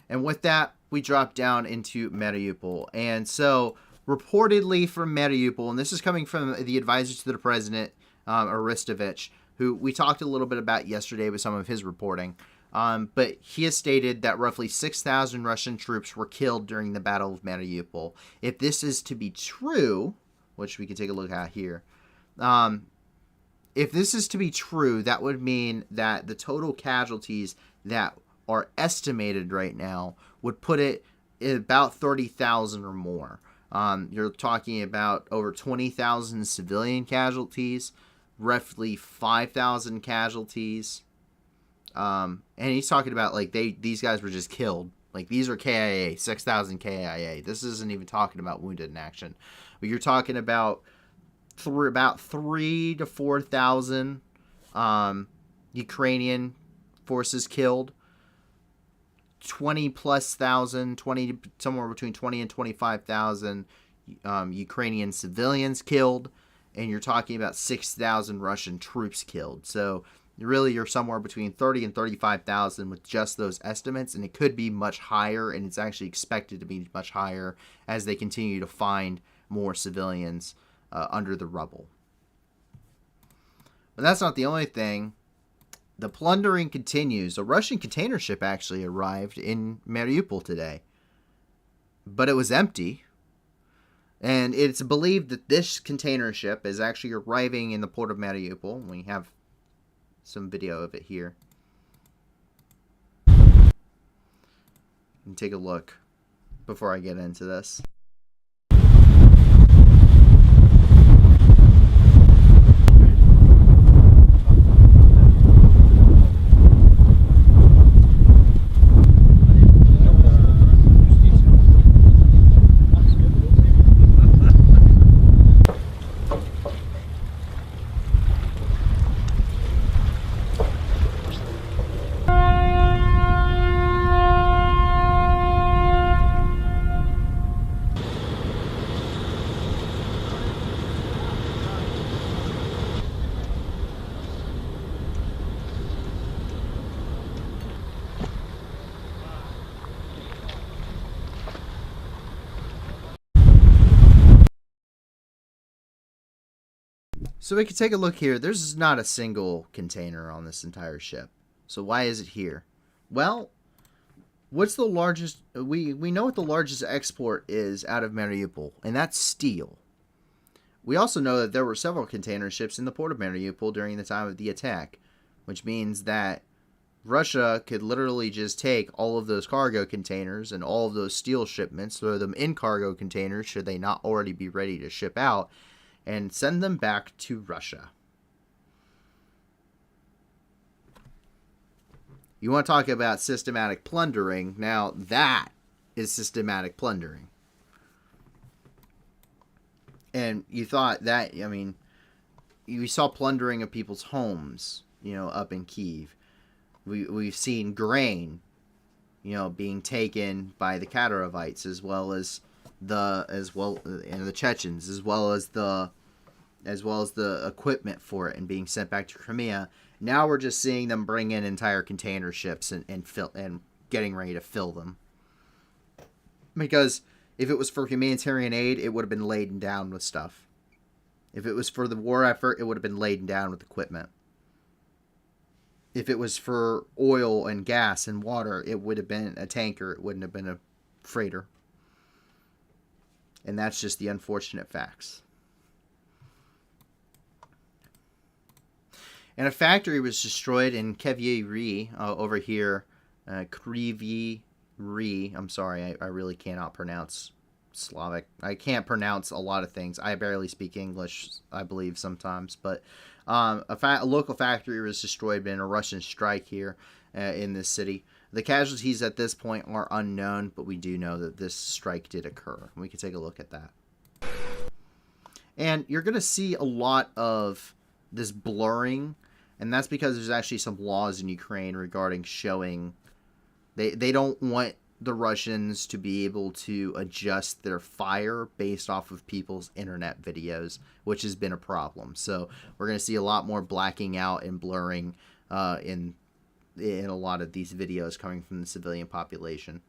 And with that, we drop down into Mariupol. And so reportedly from Mariupol, and this is coming from the advisor to the president, Aristovich, who we talked a little bit about yesterday with some of his reporting. But he has stated that roughly 6,000 Russian troops were killed during the Battle of Mariupol. If this is to be true, which we can take a look at here, if this is to be true, that would mean that the total casualties that are estimated right now would put it at about 30,000 or more. You're talking about over 20,000 civilian casualties, roughly 5,000 casualties. And he's talking about like these guys were just killed. Like these are KIA, 6,000 KIA. This isn't even talking about wounded in action. But you're talking about about 3,000 to 4,000 Ukrainian forces killed. 20 plus thousand, 20 somewhere between 20 and 25,000 Ukrainian civilians killed, and you're talking about 6,000 Russian troops killed. So really, you're somewhere between 30 and 35,000 with just those estimates, and it could be much higher, and it's actually expected to be much higher as they continue to find more civilians under the rubble. But that's not the only thing. The plundering continues. A Russian container ship actually arrived in Mariupol today, but it was empty. And it's believed that this container ship is actually arriving in the port of Mariupol. We have some video of it here. And take a look before I get into this. So we can take a look here. There's not a single container on this entire ship. So why is it here? Well, what's the largest... We know what the largest export is out of Mariupol, and that's steel. We also know that there were several container ships in the port of Mariupol during the time of the attack, which means that Russia could literally just take all of those cargo containers and all of those steel shipments, throw them in cargo containers should they not already be ready to ship out, and send them back to Russia. You want to talk about systematic plundering? Now that is systematic plundering. And you thought that, I mean, you saw plundering of people's homes, you know, up in Kyiv. We've seen grain, you know, being taken by the Kadarovites and the Chechens, as well as the equipment for it and being sent back to Crimea. Now we're just seeing them bring in entire container ships and getting ready to fill them. Because if it was for humanitarian aid, it would have been laden down with stuff. If it was for the war effort, it would have been laden down with equipment. If it was for oil and gas and water, it would have been a tanker. It wouldn't have been a freighter. And that's just the unfortunate facts. And a factory was destroyed in Kryvyi over here. Kryvyi Rih. I'm sorry, I really cannot pronounce Slavic. I can't pronounce a lot of things. I barely speak English, I believe, sometimes. But a local factory was destroyed in a Russian strike here in this city. The casualties at this point are unknown, but we do know that this strike did occur. We can take a look at that. And you're going to see a lot of this blurring, and that's because there's actually some laws in Ukraine regarding showing... They don't want the Russians to be able to adjust their fire based off of people's internet videos, which has been a problem. So we're going to see a lot more blacking out and blurring in a lot of these videos coming from the civilian population.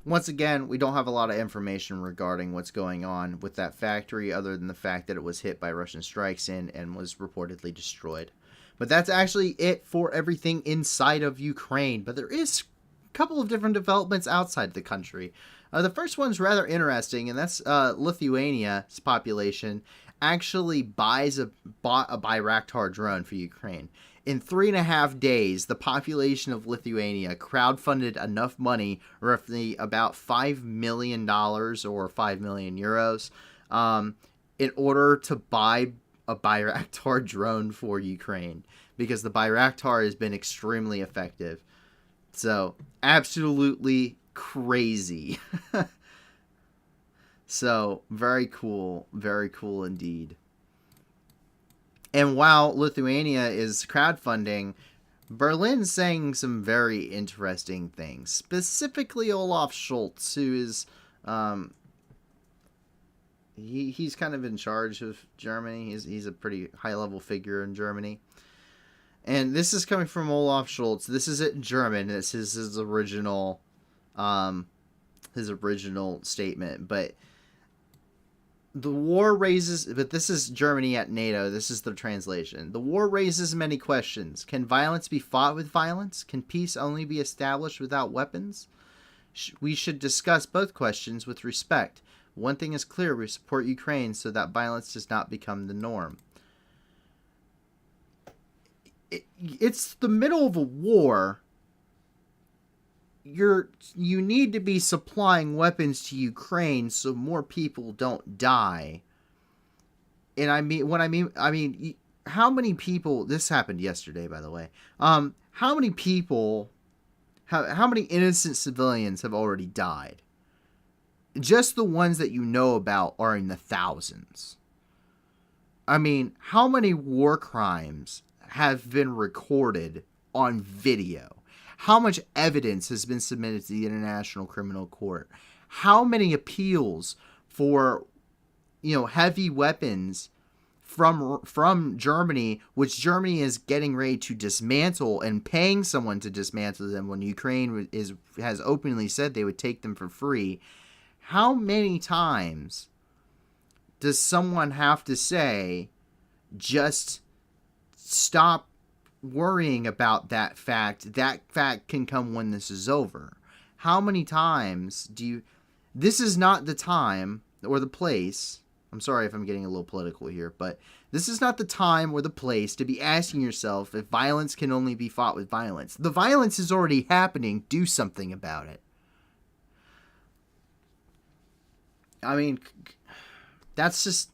once again, we don't have a lot of information regarding what's going on with that factory other than the fact that it was hit by Russian strikes and was reportedly destroyed. But that's actually it for everything inside of Ukraine. But there is a couple of different developments outside the country. The first one's rather interesting, and that's Lithuania's population actually bought a Bayraktar drone for Ukraine. In 3.5 days, the population of Lithuania crowdfunded enough money, roughly about $5 million or 5 million euros, in order to buy a Bayraktar drone for Ukraine, because the Bayraktar has been extremely effective. So, absolutely crazy. So, very cool indeed. And while Lithuania is crowdfunding, Berlin's saying some very interesting things. Specifically, Olaf Scholz, who is he's kind of in charge of Germany. He's a pretty high-level figure in Germany. And this is coming from Olaf Scholz. This is in German. This is his original statement. But the war raises... But this is Germany at NATO. This is the translation. The war raises many questions. Can violence be fought with violence? Can peace only be established without weapons? We should discuss both questions with respect. One thing is clear. We support Ukraine so that violence does not become the norm. It's the middle of a war. You need to be supplying weapons to Ukraine so more people don't die. And I mean, how many people? This happened yesterday, by the way. How many people? How many innocent civilians have already died? Just the ones that you know about are in the thousands. I mean, how many war crimes have been recorded on video? How much evidence has been submitted to the International Criminal Court? How many appeals for, heavy weapons from Germany, which Germany is getting ready to dismantle and paying someone to dismantle them when Ukraine has openly said they would take them for free? How many times does someone have to say, just stop worrying about that fact? That fact can come when this is over. How many times do you... This is not the time or the place... I'm sorry if I'm getting a little political here, but this is not the time or the place to be asking yourself if violence can only be fought with violence. The violence is already happening. Do something about it. I mean, that's just...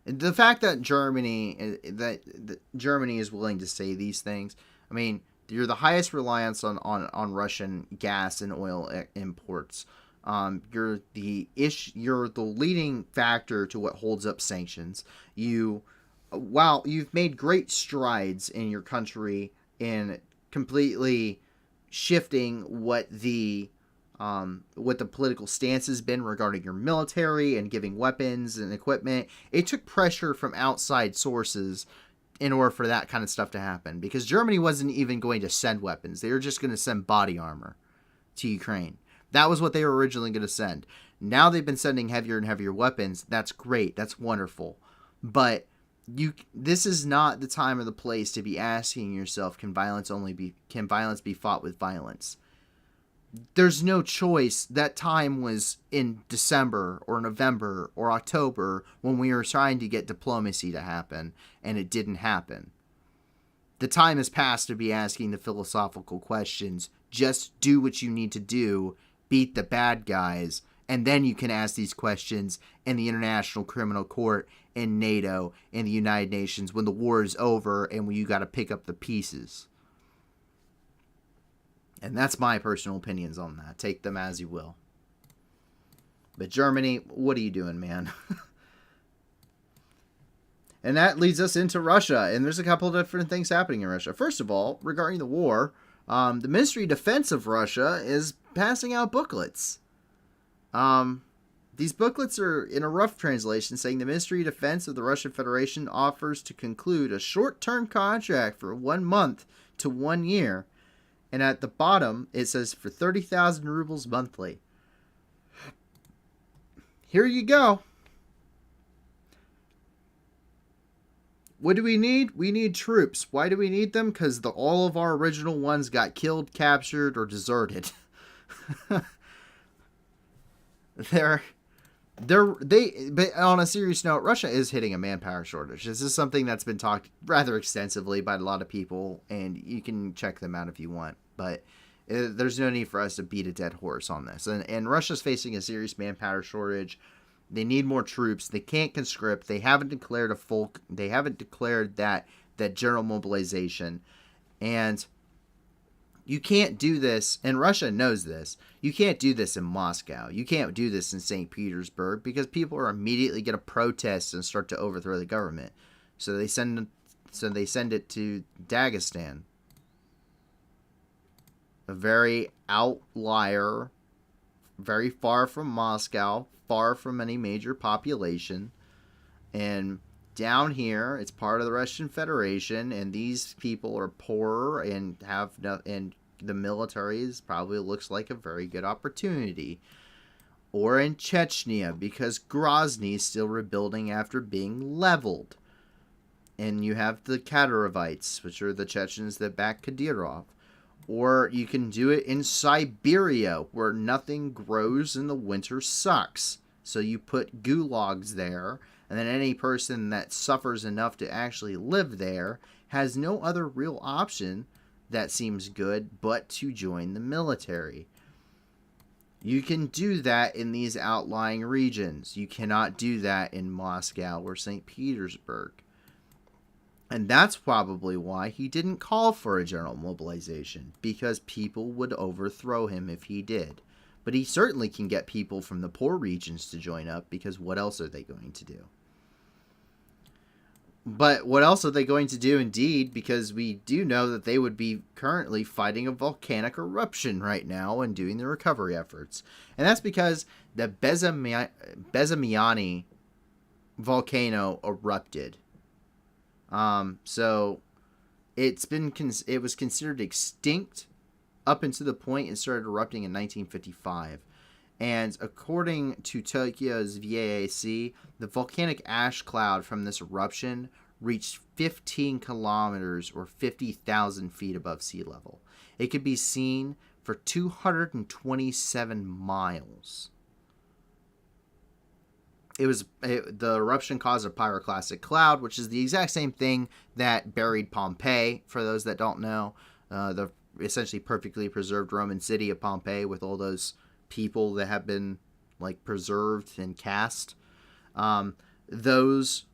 The fact that Germany is willing to say these things. I mean, you're the highest reliance on Russian gas and oil imports. You're the leading factor to what holds up sanctions. While you've made great strides in your country in completely shifting what the political stance has been regarding your military and giving weapons and equipment, it took pressure from outside sources in order for that kind of stuff to happen. Because Germany wasn't even going to send weapons. They were just going to send body armor to Ukraine. That was what they were originally going to send. Now they've been sending heavier and heavier weapons. That's great. That's wonderful. But this is not the time or the place to be asking yourself, can violence be fought with violence? There's no choice. That time was in December or November or October when we were trying to get diplomacy to happen, and it didn't happen. The time has passed to be asking the philosophical questions. Just do what you need to do, beat the bad guys, and then you can ask these questions in the International Criminal Court, in NATO, in the United Nations, when the war is over and when you got to pick up the pieces. And that's my personal opinions on that. Take them as you will. But Germany, what are you doing, man? And that leads us into Russia. And there's a couple of different things happening in Russia. First of all, regarding the war, the Ministry of Defense of Russia is passing out booklets. These booklets are in a rough translation saying the Ministry of Defense of the Russian Federation offers to conclude a short-term contract for 1 month to 1 year. And at the bottom, it says for 30,000 rubles monthly. here you go. What do we need? We need troops. Why do we need them? Because all of our original ones got killed, captured, or deserted. But on a serious note, Russia is hitting a manpower shortage. This is something that's been talked rather extensively by a lot of people, and you can check them out if you want. But there's no need for us to beat a dead horse on this. And Russia's facing a serious manpower shortage. They need more troops. They can't conscript. They haven't declared that general mobilization. And you can't do this, and Russia knows this. You can't do this in Moscow. You can't do this in St. Petersburg because people are immediately going to protest and start to overthrow the government. So they send it to Dagestan, a very outlier, very far from Moscow, far from any major population, and down here it's part of the Russian Federation, and these people are poorer and and the military probably looks like a very good opportunity. Or in Chechnya, because Grozny is still rebuilding after being leveled, and you have the Kadyrovites, which are the Chechens that back Kadyrov. Or you can do it in Siberia, where nothing grows and the winter sucks. So you put gulags there, and then any person that suffers enough to actually live there has no other real option that seems good but to join the military. You can do that in these outlying regions. You cannot do that in Moscow or St. Petersburg. And that's probably why he didn't call for a general mobilization, because people would overthrow him if he did. But he certainly can get people from the poor regions to join up, because what else are they going to do? But what else are they going to do, indeed, because we do know that they would be currently fighting a volcanic eruption right now and doing the recovery efforts. And that's because the Bezamiani volcano erupted. So it was considered extinct up until the point it started erupting in 1955. And according to Tokyo's VAAC, the volcanic ash cloud from this eruption reached 15 kilometers or 50,000 feet above sea level. It could be seen for 227 miles. The eruption caused a pyroclastic cloud, which is the exact same thing that buried Pompeii, for those that don't know. The essentially perfectly preserved Roman city of Pompeii with all those people that have been preserved and cast. That is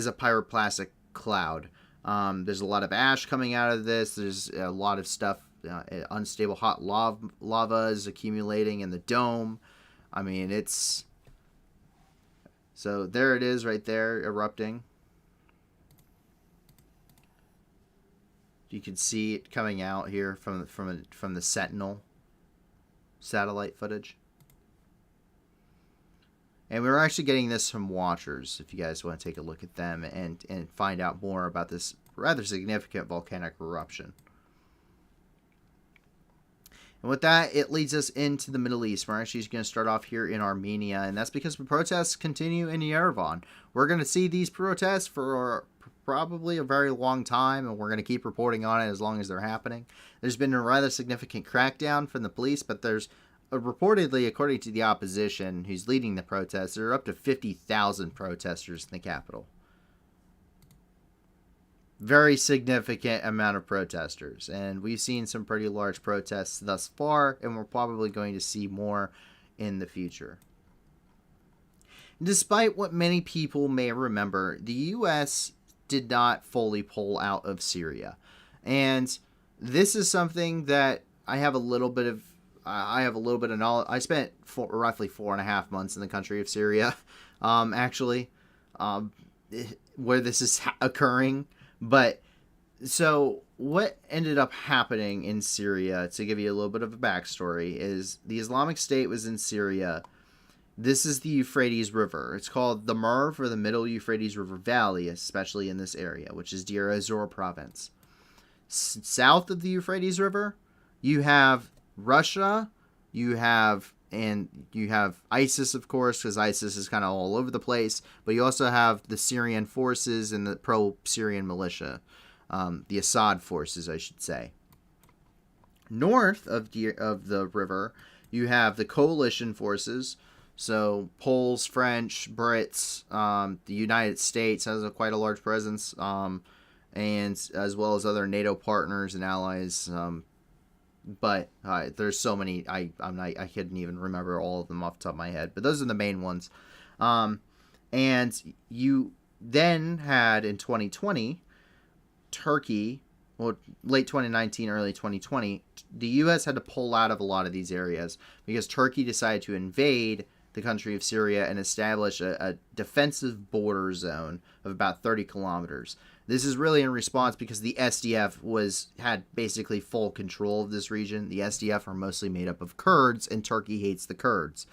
a pyroclastic cloud. There's a lot of ash coming out of this. There's a lot of stuff. Unstable hot lava is accumulating in the dome. I mean, it's... So there it is right there, erupting. You can see it coming out here from the Sentinel satellite footage. And we were actually getting this from watchers, if you guys want to take a look at them and find out more about this rather significant volcanic eruption. And with that, it leads us into the Middle East. We're actually going to start off here in Armenia, and that's because the protests continue in Yerevan. We're going to see these protests for probably a very long time, and we're going to keep reporting on it as long as they're happening. There's been a rather significant crackdown from the police, but there's reportedly, according to the opposition who's leading the protests, there are up to 50,000 protesters in the capital. Very significant amount of protesters, and we've seen some pretty large protests thus far, and we're probably going to see more in the future. Despite what many people may remember, the U.S. did not fully pull out of Syria, and this is something that I have a little bit of knowledge. I spent roughly 4.5 months in the country of Syria, where this is occurring. But so what ended up happening in Syria, to give you a little bit of a backstory, is the Islamic State was in Syria. This is the Euphrates River. It's called the Merv, or the Middle Euphrates River Valley, especially in this area, which is Deir ez-Zor province. South of the Euphrates River, you have Russia, you have and you have ISIS, of course, because ISIS is kind of all over the place. But you also have the Syrian forces and the pro-Syrian militia, the Assad forces, I should say. North of the river, you have the coalition forces. So Poles, French, Brits, the United States has quite a large presence, and as well as other NATO partners and allies. But there's so many, I couldn't even remember all of them off the top of my head. But those are the main ones. And you then had in 2020, Turkey, well, late 2019, early 2020, the U.S. had to pull out of a lot of these areas because Turkey decided to invade the country of Syria and establish a defensive border zone of about 30 kilometers. This is really in response because the SDF had basically full control of this region. The SDF are mostly made up of Kurds, and Turkey hates the Kurds.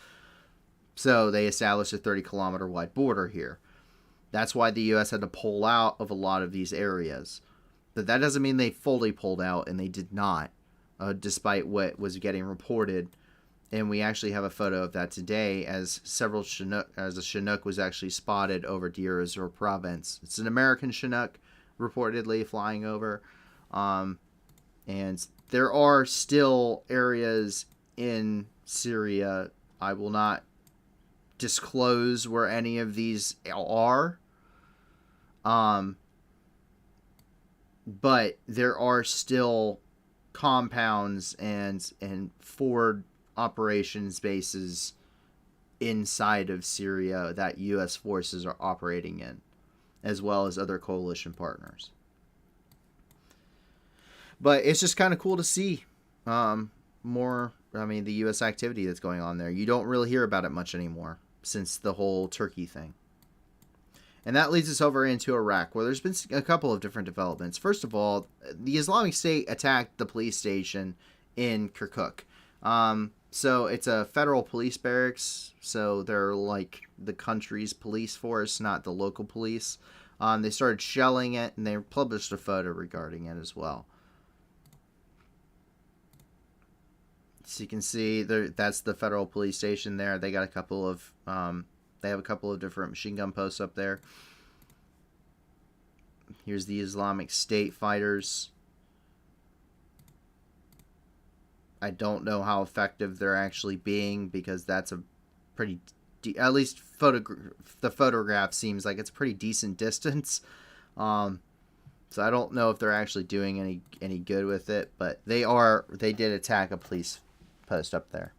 So they established a 30-kilometer wide border here. That's why the U.S. had to pull out of a lot of these areas. But that doesn't mean they fully pulled out, and they did not, despite what was getting reported. And we actually have a photo of that today as a Chinook was actually spotted over Deir ez-Zor province. It's an American Chinook reportedly flying over. And there are still areas in Syria. I will not disclose where any of these are. But there are still compounds and forward operations bases inside of Syria that U.S. forces are operating in, as well as other coalition partners. But it's just kind of cool to see more, the U.S. activity that's going on there. You don't really hear about it much anymore since the whole Turkey thing. And that leads us over into Iraq, where there's been a couple of different developments. First of all, the Islamic State attacked the police station in Kirkuk. So it's a federal police barracks, so they're like the country's police force, not the local police. They started shelling it, and they published a photo regarding it as well. So you can see that's the federal police station there. They got a couple of different machine gun posts up there. Here's the Islamic State fighters. I don't know how effective they're actually being because that's a pretty, at least the photograph seems like it's a pretty decent distance. So I don't know if they're actually doing any good with it, but they did attack a police post up there.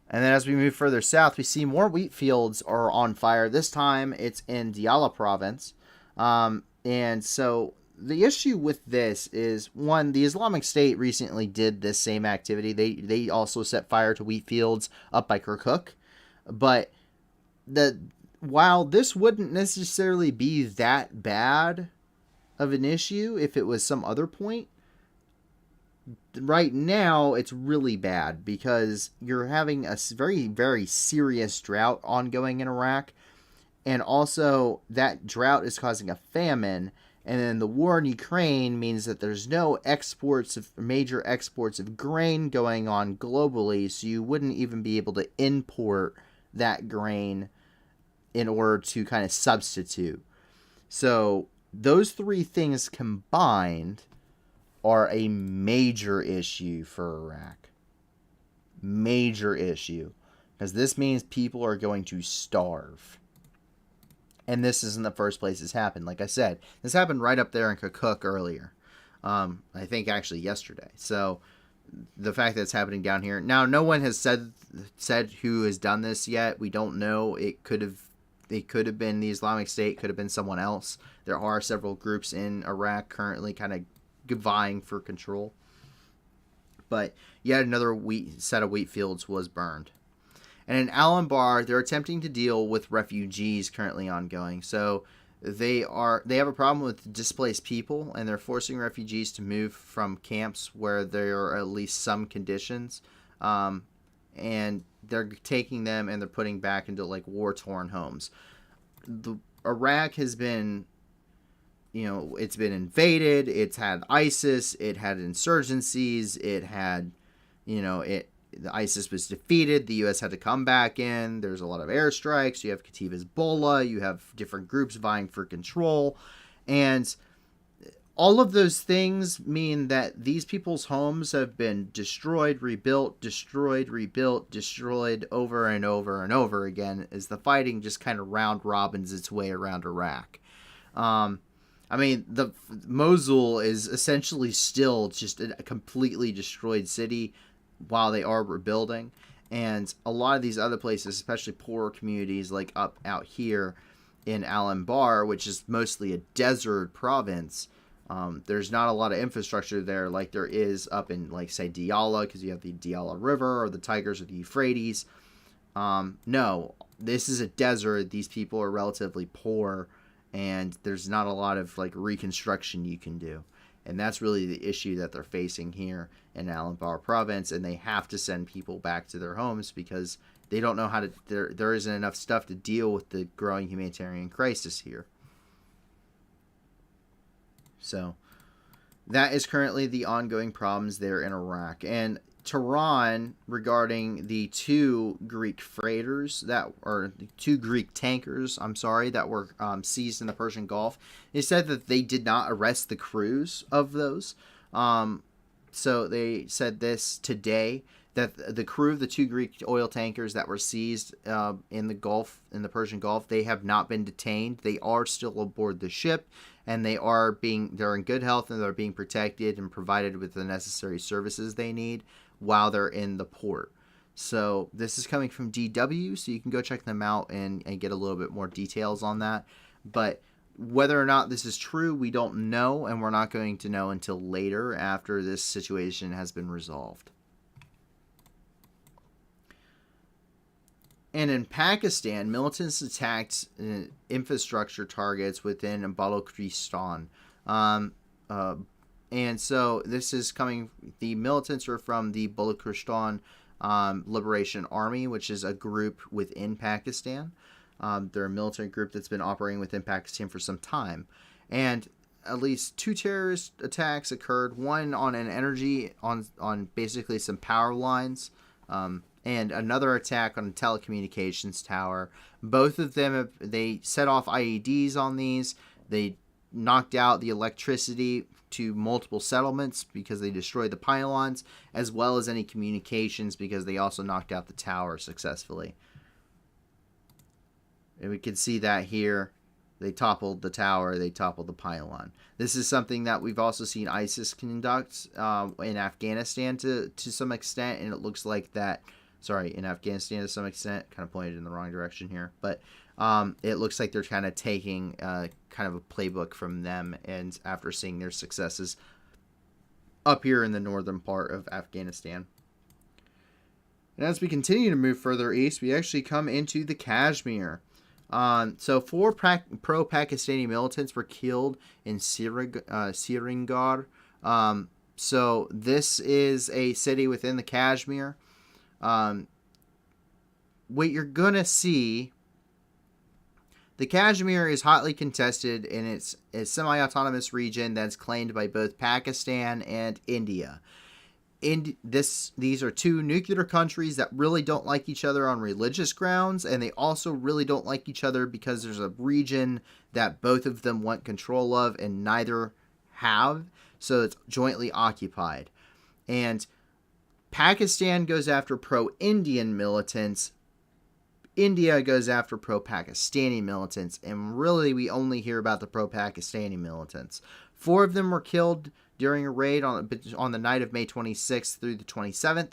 And then as we move further south, we see more wheat fields are on fire. This time it's in Diyala province. And so the issue with this is, one, the Islamic State recently did this same activity. They also set fire to wheat fields up by Kirkuk. But while this wouldn't necessarily be that bad of an issue if it was some other point, right now it's really bad because you're having a very, very serious drought ongoing in Iraq. And also that drought is causing a famine. And then the war in Ukraine means that there's no major exports of grain going on globally, so you wouldn't even be able to import that grain in order to kind of substitute. So those three things combined are a major issue for Iraq. Major issue. Because this means people are going to starve. And this isn't the first place it's happened. Like I said, this happened right up there in Kirkuk earlier. I think actually yesterday. So the fact that it's happening down here. Now, no one has said who has done this yet. We don't know. It could have been the Islamic State. Could have been someone else. There are several groups in Iraq currently kind of vying for control. But yet another set of wheat fields was burned. And in Al-Anbar, they're attempting to deal with refugees currently ongoing. So they have a problem with displaced people, and they're forcing refugees to move from camps where there are at least some conditions. And they're taking them and they're putting back into like war-torn homes. Iraq has been, it's been invaded. It's had ISIS. It had insurgencies. It had, the ISIS was defeated. The U.S. had to come back in. There's a lot of airstrikes. You have Kataib Hezbollah. You have different groups vying for control. And all of those things mean that these people's homes have been destroyed, rebuilt, destroyed, rebuilt, destroyed over and over and over again as the fighting just kind of round robins its way around Iraq. I mean, the Mosul is essentially still just a completely destroyed city while they are rebuilding. And a lot of these other places, especially poorer communities like up out here in Al-Anbar, which is mostly a desert province, there's not a lot of infrastructure there like there is up in, like, say, Diyala, because you have the Diyala River or the Tigris or the Euphrates. No, this is a desert. These people are relatively poor, and there's not a lot of, like, reconstruction you can do. And that's really the issue that they're facing here in Al-Anbar province, and they have to send people back to their homes because they don't know how to, there isn't enough stuff to deal with the growing humanitarian crisis here. So that is currently the ongoing problems there in Iraq. And Tehran, regarding the two Greek freighters the two Greek tankers, that were seized in the Persian Gulf, they said that they did not arrest the crews of those. So they said this today, that the crew of the two Greek oil tankers that were seized in the Persian Gulf, they have not been detained. They are still aboard the ship, and they're in good health, and they're being protected and provided with the necessary services they need while they're in the port. So this is coming from DW, so you can go check them out and get a little bit more details on that. But whether or not this is true, we don't know, and we're not going to know until later after this situation has been resolved. And in Pakistan, militants attacked infrastructure targets within Balochistan. And so this is coming, the militants are from the Balochistan Liberation Army, which is a group within Pakistan. They're a military group that's been operating within Pakistan for some time. And at least 2 terrorist attacks occurred, one on an energy, on basically some power lines, and another attack on a telecommunications tower. Both of them, they set off IEDs on these. They knocked out the electricity to multiple settlements because they destroyed the pylons, as well as any communications because they also knocked out the tower successfully. And we can see that here. They toppled the tower, they toppled the pylon. This is something that we've also seen ISIS conduct in Afghanistan to some extent, and it looks like that, in Afghanistan to some extent, kind of pointed in the wrong direction here, but it looks like they're kind of taking kind of a playbook from them, and after seeing their successes up here in the northern part of Afghanistan. And as we continue to move further east, we actually come into the Kashmir. So 4 pro-Pakistani militants were killed in Srinagar. So this is a city within the Kashmir. What you're going to see, the Kashmir is hotly contested, and it's a semi-autonomous region that's claimed by both Pakistan and India. These are 2 nuclear countries that really don't like each other on religious grounds, and they also really don't like each other because there's a region that both of them want control of and neither have, so it's jointly occupied. And Pakistan goes after pro-Indian militants, India goes after pro-Pakistani militants, and really we only hear about the pro-Pakistani militants. 4 of them were killed during a raid on the night of May 26th through the 27th.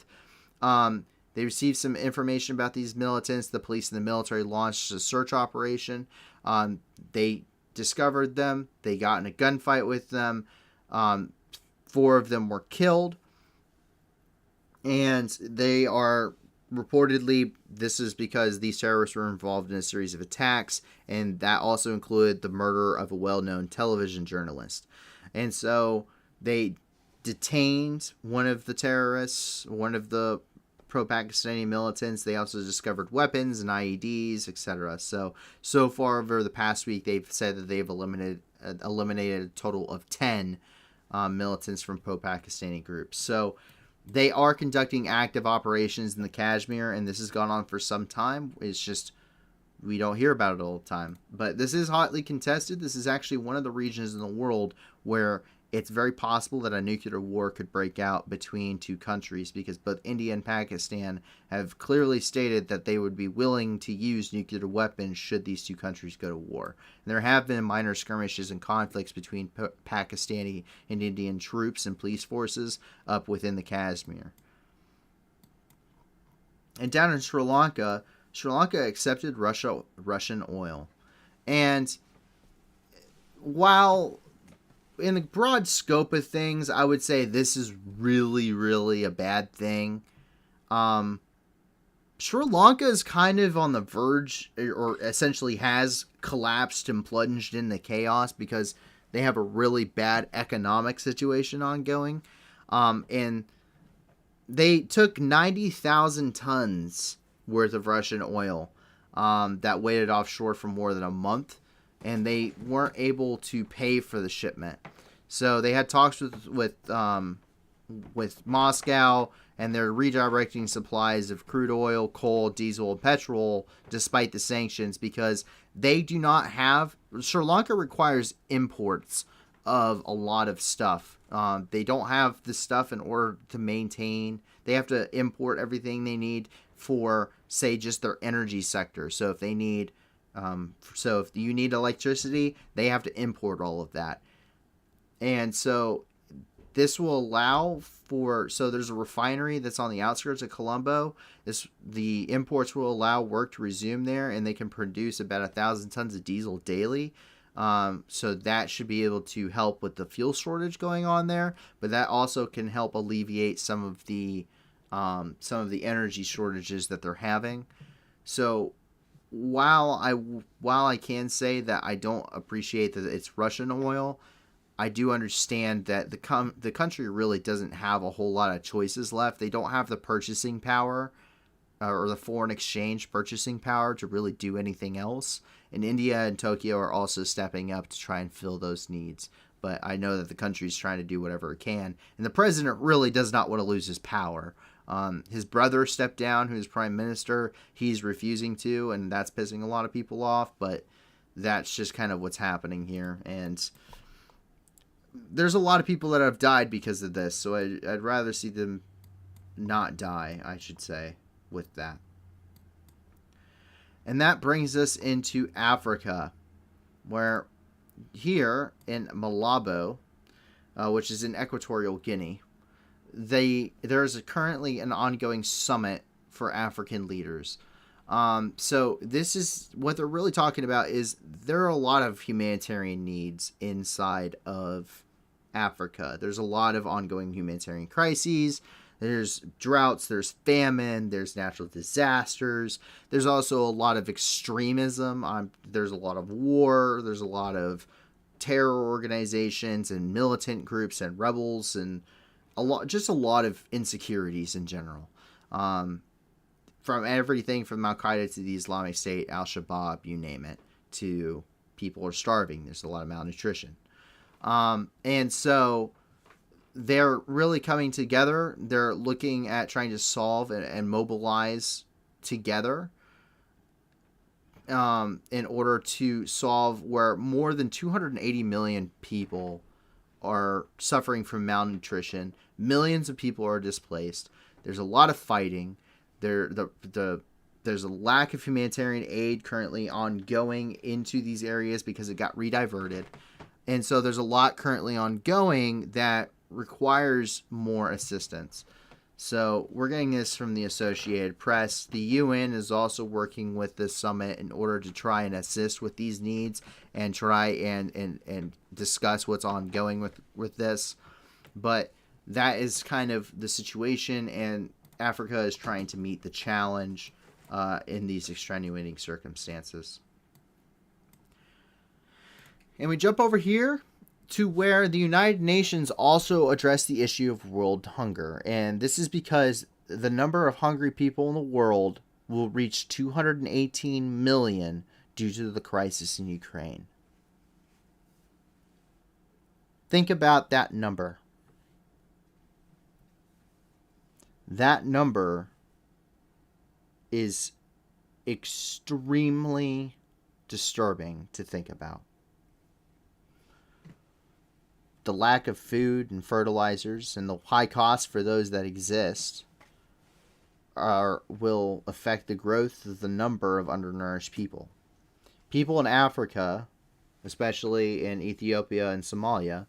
They received some information about these militants. The police and the military launched a search operation. They discovered them. They got in a gunfight with them. 4 of them were killed. And they are reportedly, this is because these terrorists were involved in a series of attacks, and that also included the murder of a well-known television journalist. And so they detained one of the terrorists, one of the pro-Pakistani militants. They also discovered weapons and IEDs, etc. So far over the past week, they've said that they've eliminated a total of 10 militants from pro-Pakistani groups. So They are conducting active operations in the Kashmir, and this has gone on for some time. It's just we don't hear about it all the time. But this is hotly contested. This is actually one of the regions in the world where it's very possible that a nuclear war could break out between two countries, because both India and Pakistan have clearly stated that they would be willing to use nuclear weapons should these two countries go to war. And there have been minor skirmishes and conflicts between Pakistani and Indian troops and police forces up within the Kashmir. And down in Sri Lanka accepted Russian oil. And while in the broad scope of things, I would say this is really, really a bad thing. Sri Lanka is kind of on the verge, or essentially has collapsed and plunged into chaos because they have a really bad economic situation ongoing. And they took 90,000 tons worth of Russian oil that waited offshore for more than a month, and they weren't able to pay for the shipment. So they had talks with Moscow, and they're redirecting supplies of crude oil, coal, diesel, and petrol despite the sanctions, because they do not have... Sri Lanka requires imports of a lot of stuff. They don't have the stuff in order to maintain. They have to import everything they need for, say, just their energy sector. So if they need... so if you need electricity, they have to import all of that. And so this will allow for... So there's a refinery that's on the outskirts of Colombo. The imports will allow work to resume there, and they can produce about 1,000 tons of diesel daily. So that should be able to help with the fuel shortage going on there. But that also can help alleviate some of the energy shortages that they're having. So while I can say that I don't appreciate that it's Russian oil, I do understand that the country really doesn't have a whole lot of choices left. They don't have the purchasing power or the foreign exchange purchasing power to really do anything else. And India and Tokyo are also stepping up to try and fill those needs. But I know that the country is trying to do whatever it can. And the president really does not want to lose his power. His brother stepped down, who's prime minister. He's refusing to, and that's pissing a lot of people off. But that's just kind of what's happening here. And there's a lot of people that have died because of this. So I'd rather see them not die, I should say, with that. And that brings us into Africa, where here in Malabo, which is in Equatorial Guinea, there's currently an ongoing summit for African leaders. So this is what they're really talking about. Is there are a lot of humanitarian needs inside of Africa. There's a lot of ongoing humanitarian crises. There's droughts, there's famine, there's natural disasters. There's also a lot of extremism. There's a lot of war. There's a lot of terror organizations and militant groups and rebels, and a lot of insecurities in general. From everything from Al-Qaeda to the Islamic State, Al-Shabaab, you name it, to people are starving. There's a lot of malnutrition. And so they're really coming together. They're looking at trying to solve and mobilize together in order to solve where more than 280 million people are suffering from malnutrition. Millions of people are displaced. There's a lot of fighting. There's a lack of humanitarian aid currently ongoing into these areas because it got rediverted. And so there's a lot currently ongoing that requires more assistance. So we're getting this from the Associated Press. The UN is also working with this summit in order to try and assist with these needs and try and discuss what's ongoing with this. But that is kind of the situation, and Africa is trying to meet the challenge in these extenuating circumstances. And we jump over here to where the United Nations also addressed the issue of world hunger. And this is because the number of hungry people in the world will reach 218 million due to the crisis in Ukraine. Think about that number. That number is extremely disturbing to think about. The lack of food and fertilizers and the high cost for those that exist will affect the growth of the number of undernourished people. People in Africa, especially in Ethiopia and Somalia,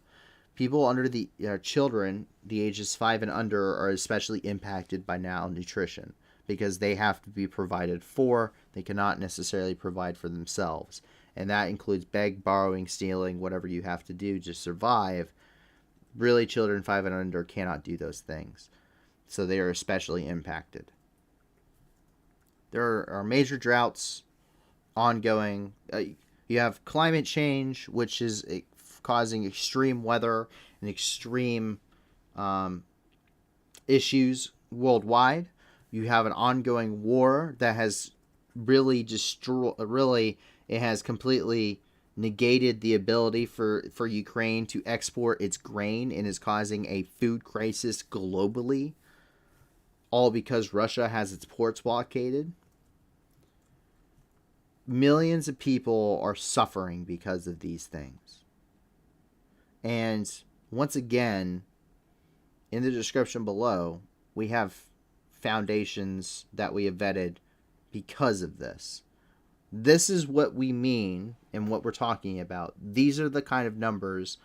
people under the children, the ages 5 and under, are especially impacted by malnutrition because they have to be provided for. They cannot necessarily provide for themselves. And that includes beg, borrowing, stealing, whatever you have to do to survive. Really, children 5 and under cannot do those things. So they are especially impacted. There are major droughts ongoing. You have climate change, which is causing extreme weather and extreme issues worldwide. You have an ongoing war that has really it has completely negated the ability for Ukraine to export its grain and is causing a food crisis globally, all because Russia has its ports blockaded. Millions of people are suffering because of these things. And once again, in the description below, we have foundations that we have vetted because of this. This is what we mean and what we're talking about. These are the kind of numbers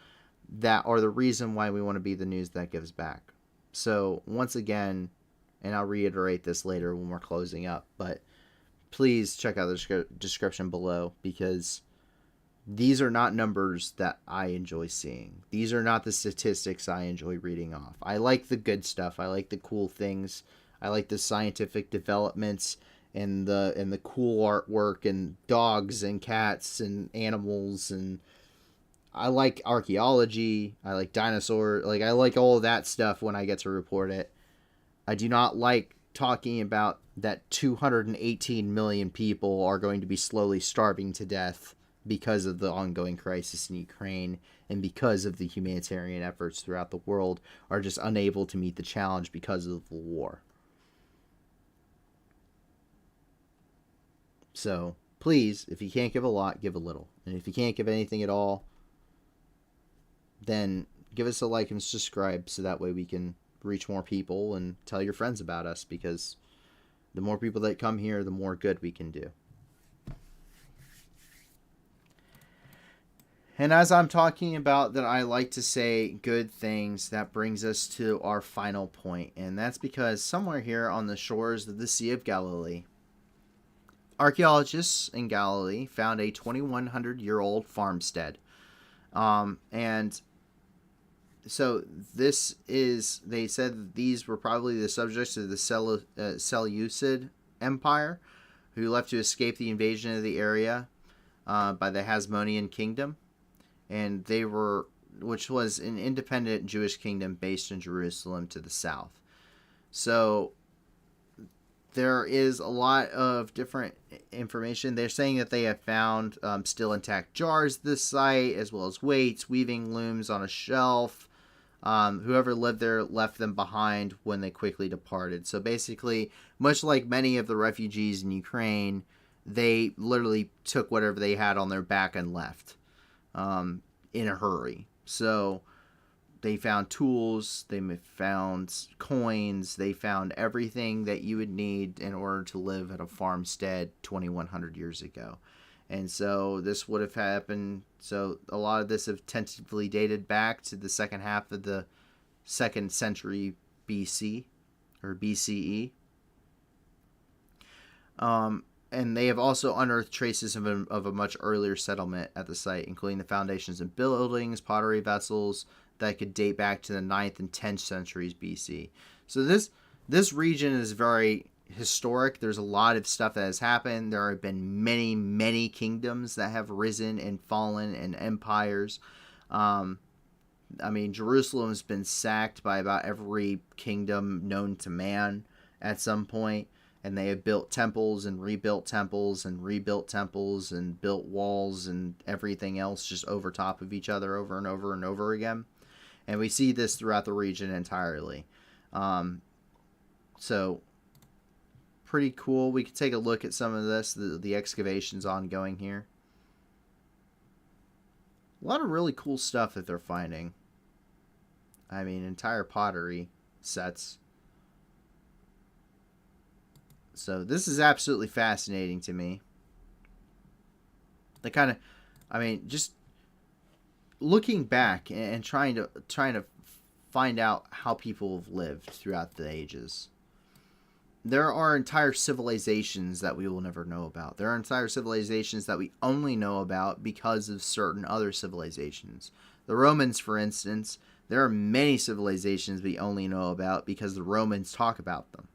that are the reason why we want to be the news that gives back. So once again, and I'll reiterate this later when we're closing up, but please check out the description below, because these are not numbers that I enjoy seeing. These are not the statistics I enjoy reading off. I like the good stuff. I like the cool things. I like the scientific developments and the cool artwork and dogs and cats and animals, and I like archaeology. I like dinosaur. I like all of that stuff when I get to report it. I do not like talking about that 218 million people are going to be slowly starving to death because of the ongoing crisis in Ukraine and because of the humanitarian efforts throughout the world are just unable to meet the challenge because of the war. So please, if you can't give a lot, give a little. And if you can't give anything at all, then give us a like and subscribe so that way we can reach more people and tell your friends about us, because the more people that come here, the more good we can do. And as I'm talking about that, I like to say good things, that brings us to our final point. And that's because somewhere here on the shores of the Sea of Galilee, archaeologists in Galilee found a 2,100-year-old farmstead. And so this is, they said that these were probably the subjects of the Seleucid Empire, who left to escape the invasion of the area by the Hasmonean Kingdom. And they were, which was an independent Jewish kingdom based in Jerusalem to the south. So there is a lot of different information. They're saying that they have found still intact jars at this site, as well as weights, weaving looms on a shelf. Whoever lived there left them behind when they quickly departed. So basically, much like many of the refugees in Ukraine, they literally took whatever they had on their back and left in a hurry. So they found tools, they found coins, they found everything that you would need in order to live at a farmstead 2,100 years ago. And so this would have happened. So a lot of this have tentatively dated back to the second half of the 2nd century BC or BCE. And they have also unearthed traces of a much earlier settlement at the site, including the foundations of buildings, pottery vessels that could date back to the 9th and 10th centuries BC. So this region is very historic. There's a lot of stuff that has happened. There have been many, many kingdoms that have risen and fallen, and empires. Jerusalem has been sacked by about every kingdom known to man at some point, and they have built temples and rebuilt temples and rebuilt temples and built walls and everything else just over top of each other over and over and over again. And we see this throughout the region entirely. So pretty cool. We could take a look at some of this, the excavations ongoing here. A lot of really cool stuff that they're finding. I mean, entire pottery sets. So this is absolutely fascinating to me. The kind of, I mean, just looking back and trying to find out how people have lived throughout the ages. There are entire civilizations that we will never know about. There are entire civilizations that we only know about because of certain other civilizations. The Romans, for instance, there are many civilizations we only know about because the Romans talk about them.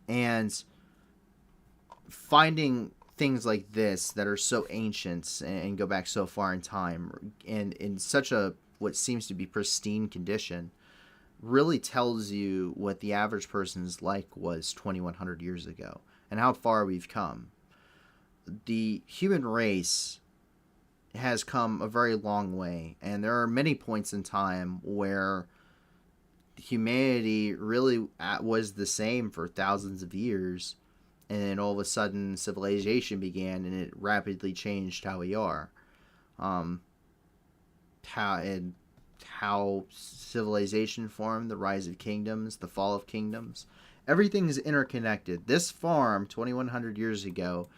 And finding things like this that are so ancient and go back so far in time and in such a what seems to be pristine condition really tells you what the average person's like was 2100 years ago and how far we've come. The human race has come a very long way, and there are many points in time where humanity really was the same for thousands of years, and then all of a sudden civilization began and it rapidly changed how we are. How civilization formed, the rise of kingdoms, the fall of kingdoms. Everything is interconnected. This farm 2100 years ago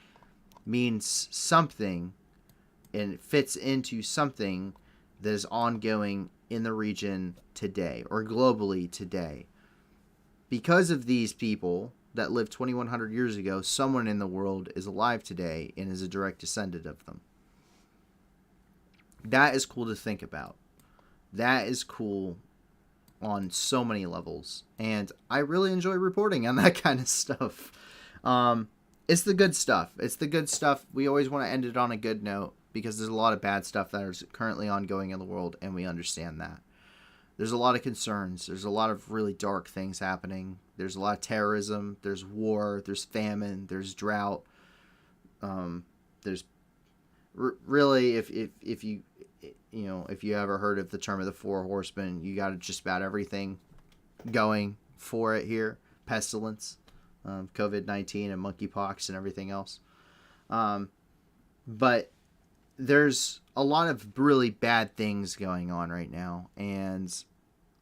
means something, and it fits into something that is ongoing in the region today or globally today. Because of these people that lived 2100 years ago, someone in the world is alive today and is a direct descendant of them. That is cool to think about. That is cool on so many levels, and I really enjoy reporting on that kind of stuff. It's the good stuff. It's the good stuff. We always want to end it on a good note because there's a lot of bad stuff that is currently ongoing in the world, and we understand that. There's a lot of concerns. There's a lot of really dark things happening. There's a lot of terrorism. There's war. There's famine. There's drought. There's really, if you ever heard of the term of the four horsemen, you got just about everything going for it here. Pestilence, COVID-19 and monkeypox and everything else. But there's a lot of really bad things going on right now, and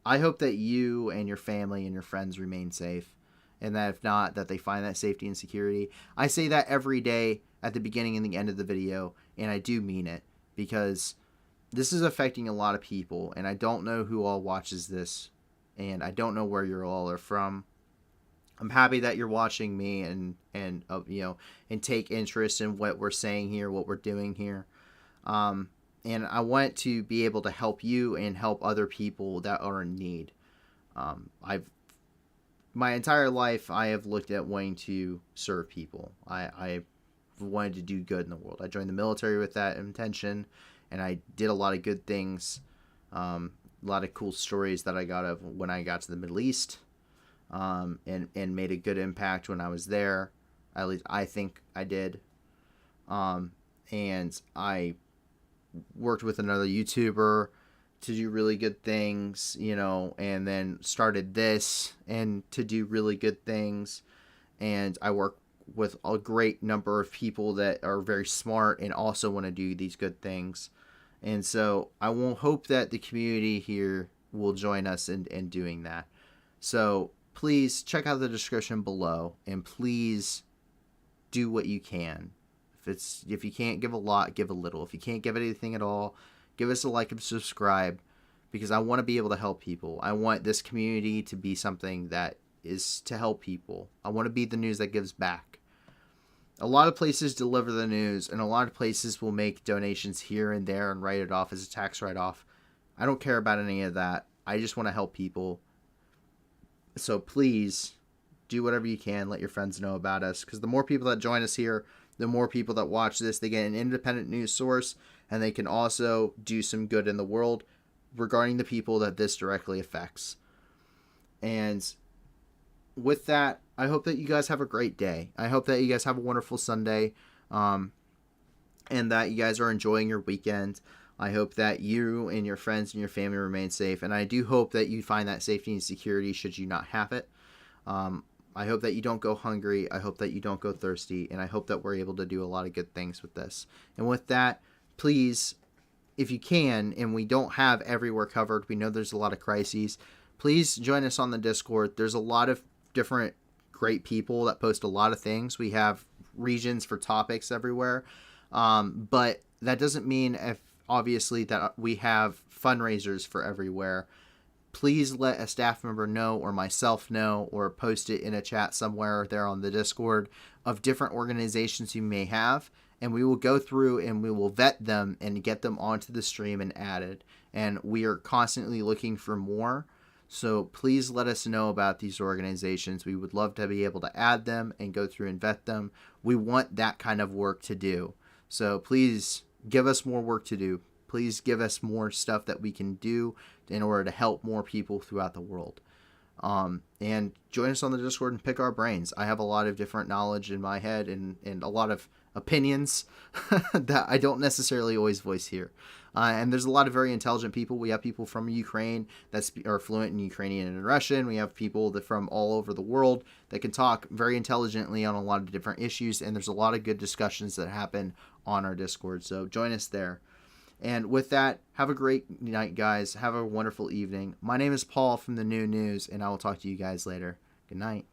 I hope that you and your family and your friends remain safe, and that if not, that they find that safety and security. I say that every day at the beginning and the end of the video, and I do mean it, because this is affecting a lot of people, and I don't know who all watches this, and I don't know where you all are from. I'm happy that you're watching me and take interest in what we're saying here, what we're doing here. And I want to be able to help you and help other people that are in need. My entire life, I have looked at wanting to serve people. I wanted to do good in the world. I joined the military with that intention, and I did a lot of good things. A lot of cool stories that I got of when I got to the Middle East, and made a good impact when I was there. At least I think I did. And I worked with another YouTuber to do really good things, and then started this and to do really good things. And I work with a great number of people that are very smart and also want to do these good things. And so I will hope that the community here will join us in doing that. So please check out the description below, and please do what you can. If you can't give a lot, give a little. If you can't give anything at all, give us a like and subscribe, because I want to be able to help people. I want this community to be something that is to help people. I want to be the news that gives back. A lot of places deliver the news, and a lot of places will make donations here and there and write it off as a tax write-off. I don't care about any of that. I just want to help people. So please do whatever you can. Let your friends know about us, because the more people that join us here, the more people that watch this, they get an independent news source, and they can also do some good in the world regarding the people that this directly affects. And with that, I hope that you guys have a great day. I hope that you guys have a wonderful Sunday, and that you guys are enjoying your weekend. I hope that you and your friends and your family remain safe, and I do hope that you find that safety and security should you not have it. I hope that you don't go hungry. I hope that you don't go thirsty, and I hope that we're able to do a lot of good things with this. And with that, please, if you can, and we don't have everywhere covered, we know there's a lot of crises, please join us on the Discord. There's a lot of different great people that post a lot of things. We have regions for topics everywhere, but that doesn't mean obviously that we have fundraisers for everywhere. Please let a staff member know, or myself know, or post it in a chat somewhere there on the Discord of different organizations you may have, and we will go through and we will vet them and get them onto the stream and added. And we are constantly looking for more, so please let us know about these organizations. We would love to be able to add them and go through and vet them. We want that kind of work to do, so please give us more work to do. Please give us more stuff that we can do in order to help more people throughout the world. And join us on the Discord and pick our brains. I have a lot of different knowledge in my head and a lot of opinions that I don't necessarily always voice here. And there's a lot of very intelligent people. We have people from Ukraine that are fluent in Ukrainian and Russian. We have people that from all over the world that can talk very intelligently on a lot of different issues. And there's a lot of good discussions that happen on our Discord. So join us there. And with that, have a great night, guys. Have a wonderful evening. My name is Paul from the New News, and I will talk to you guys later. Good night.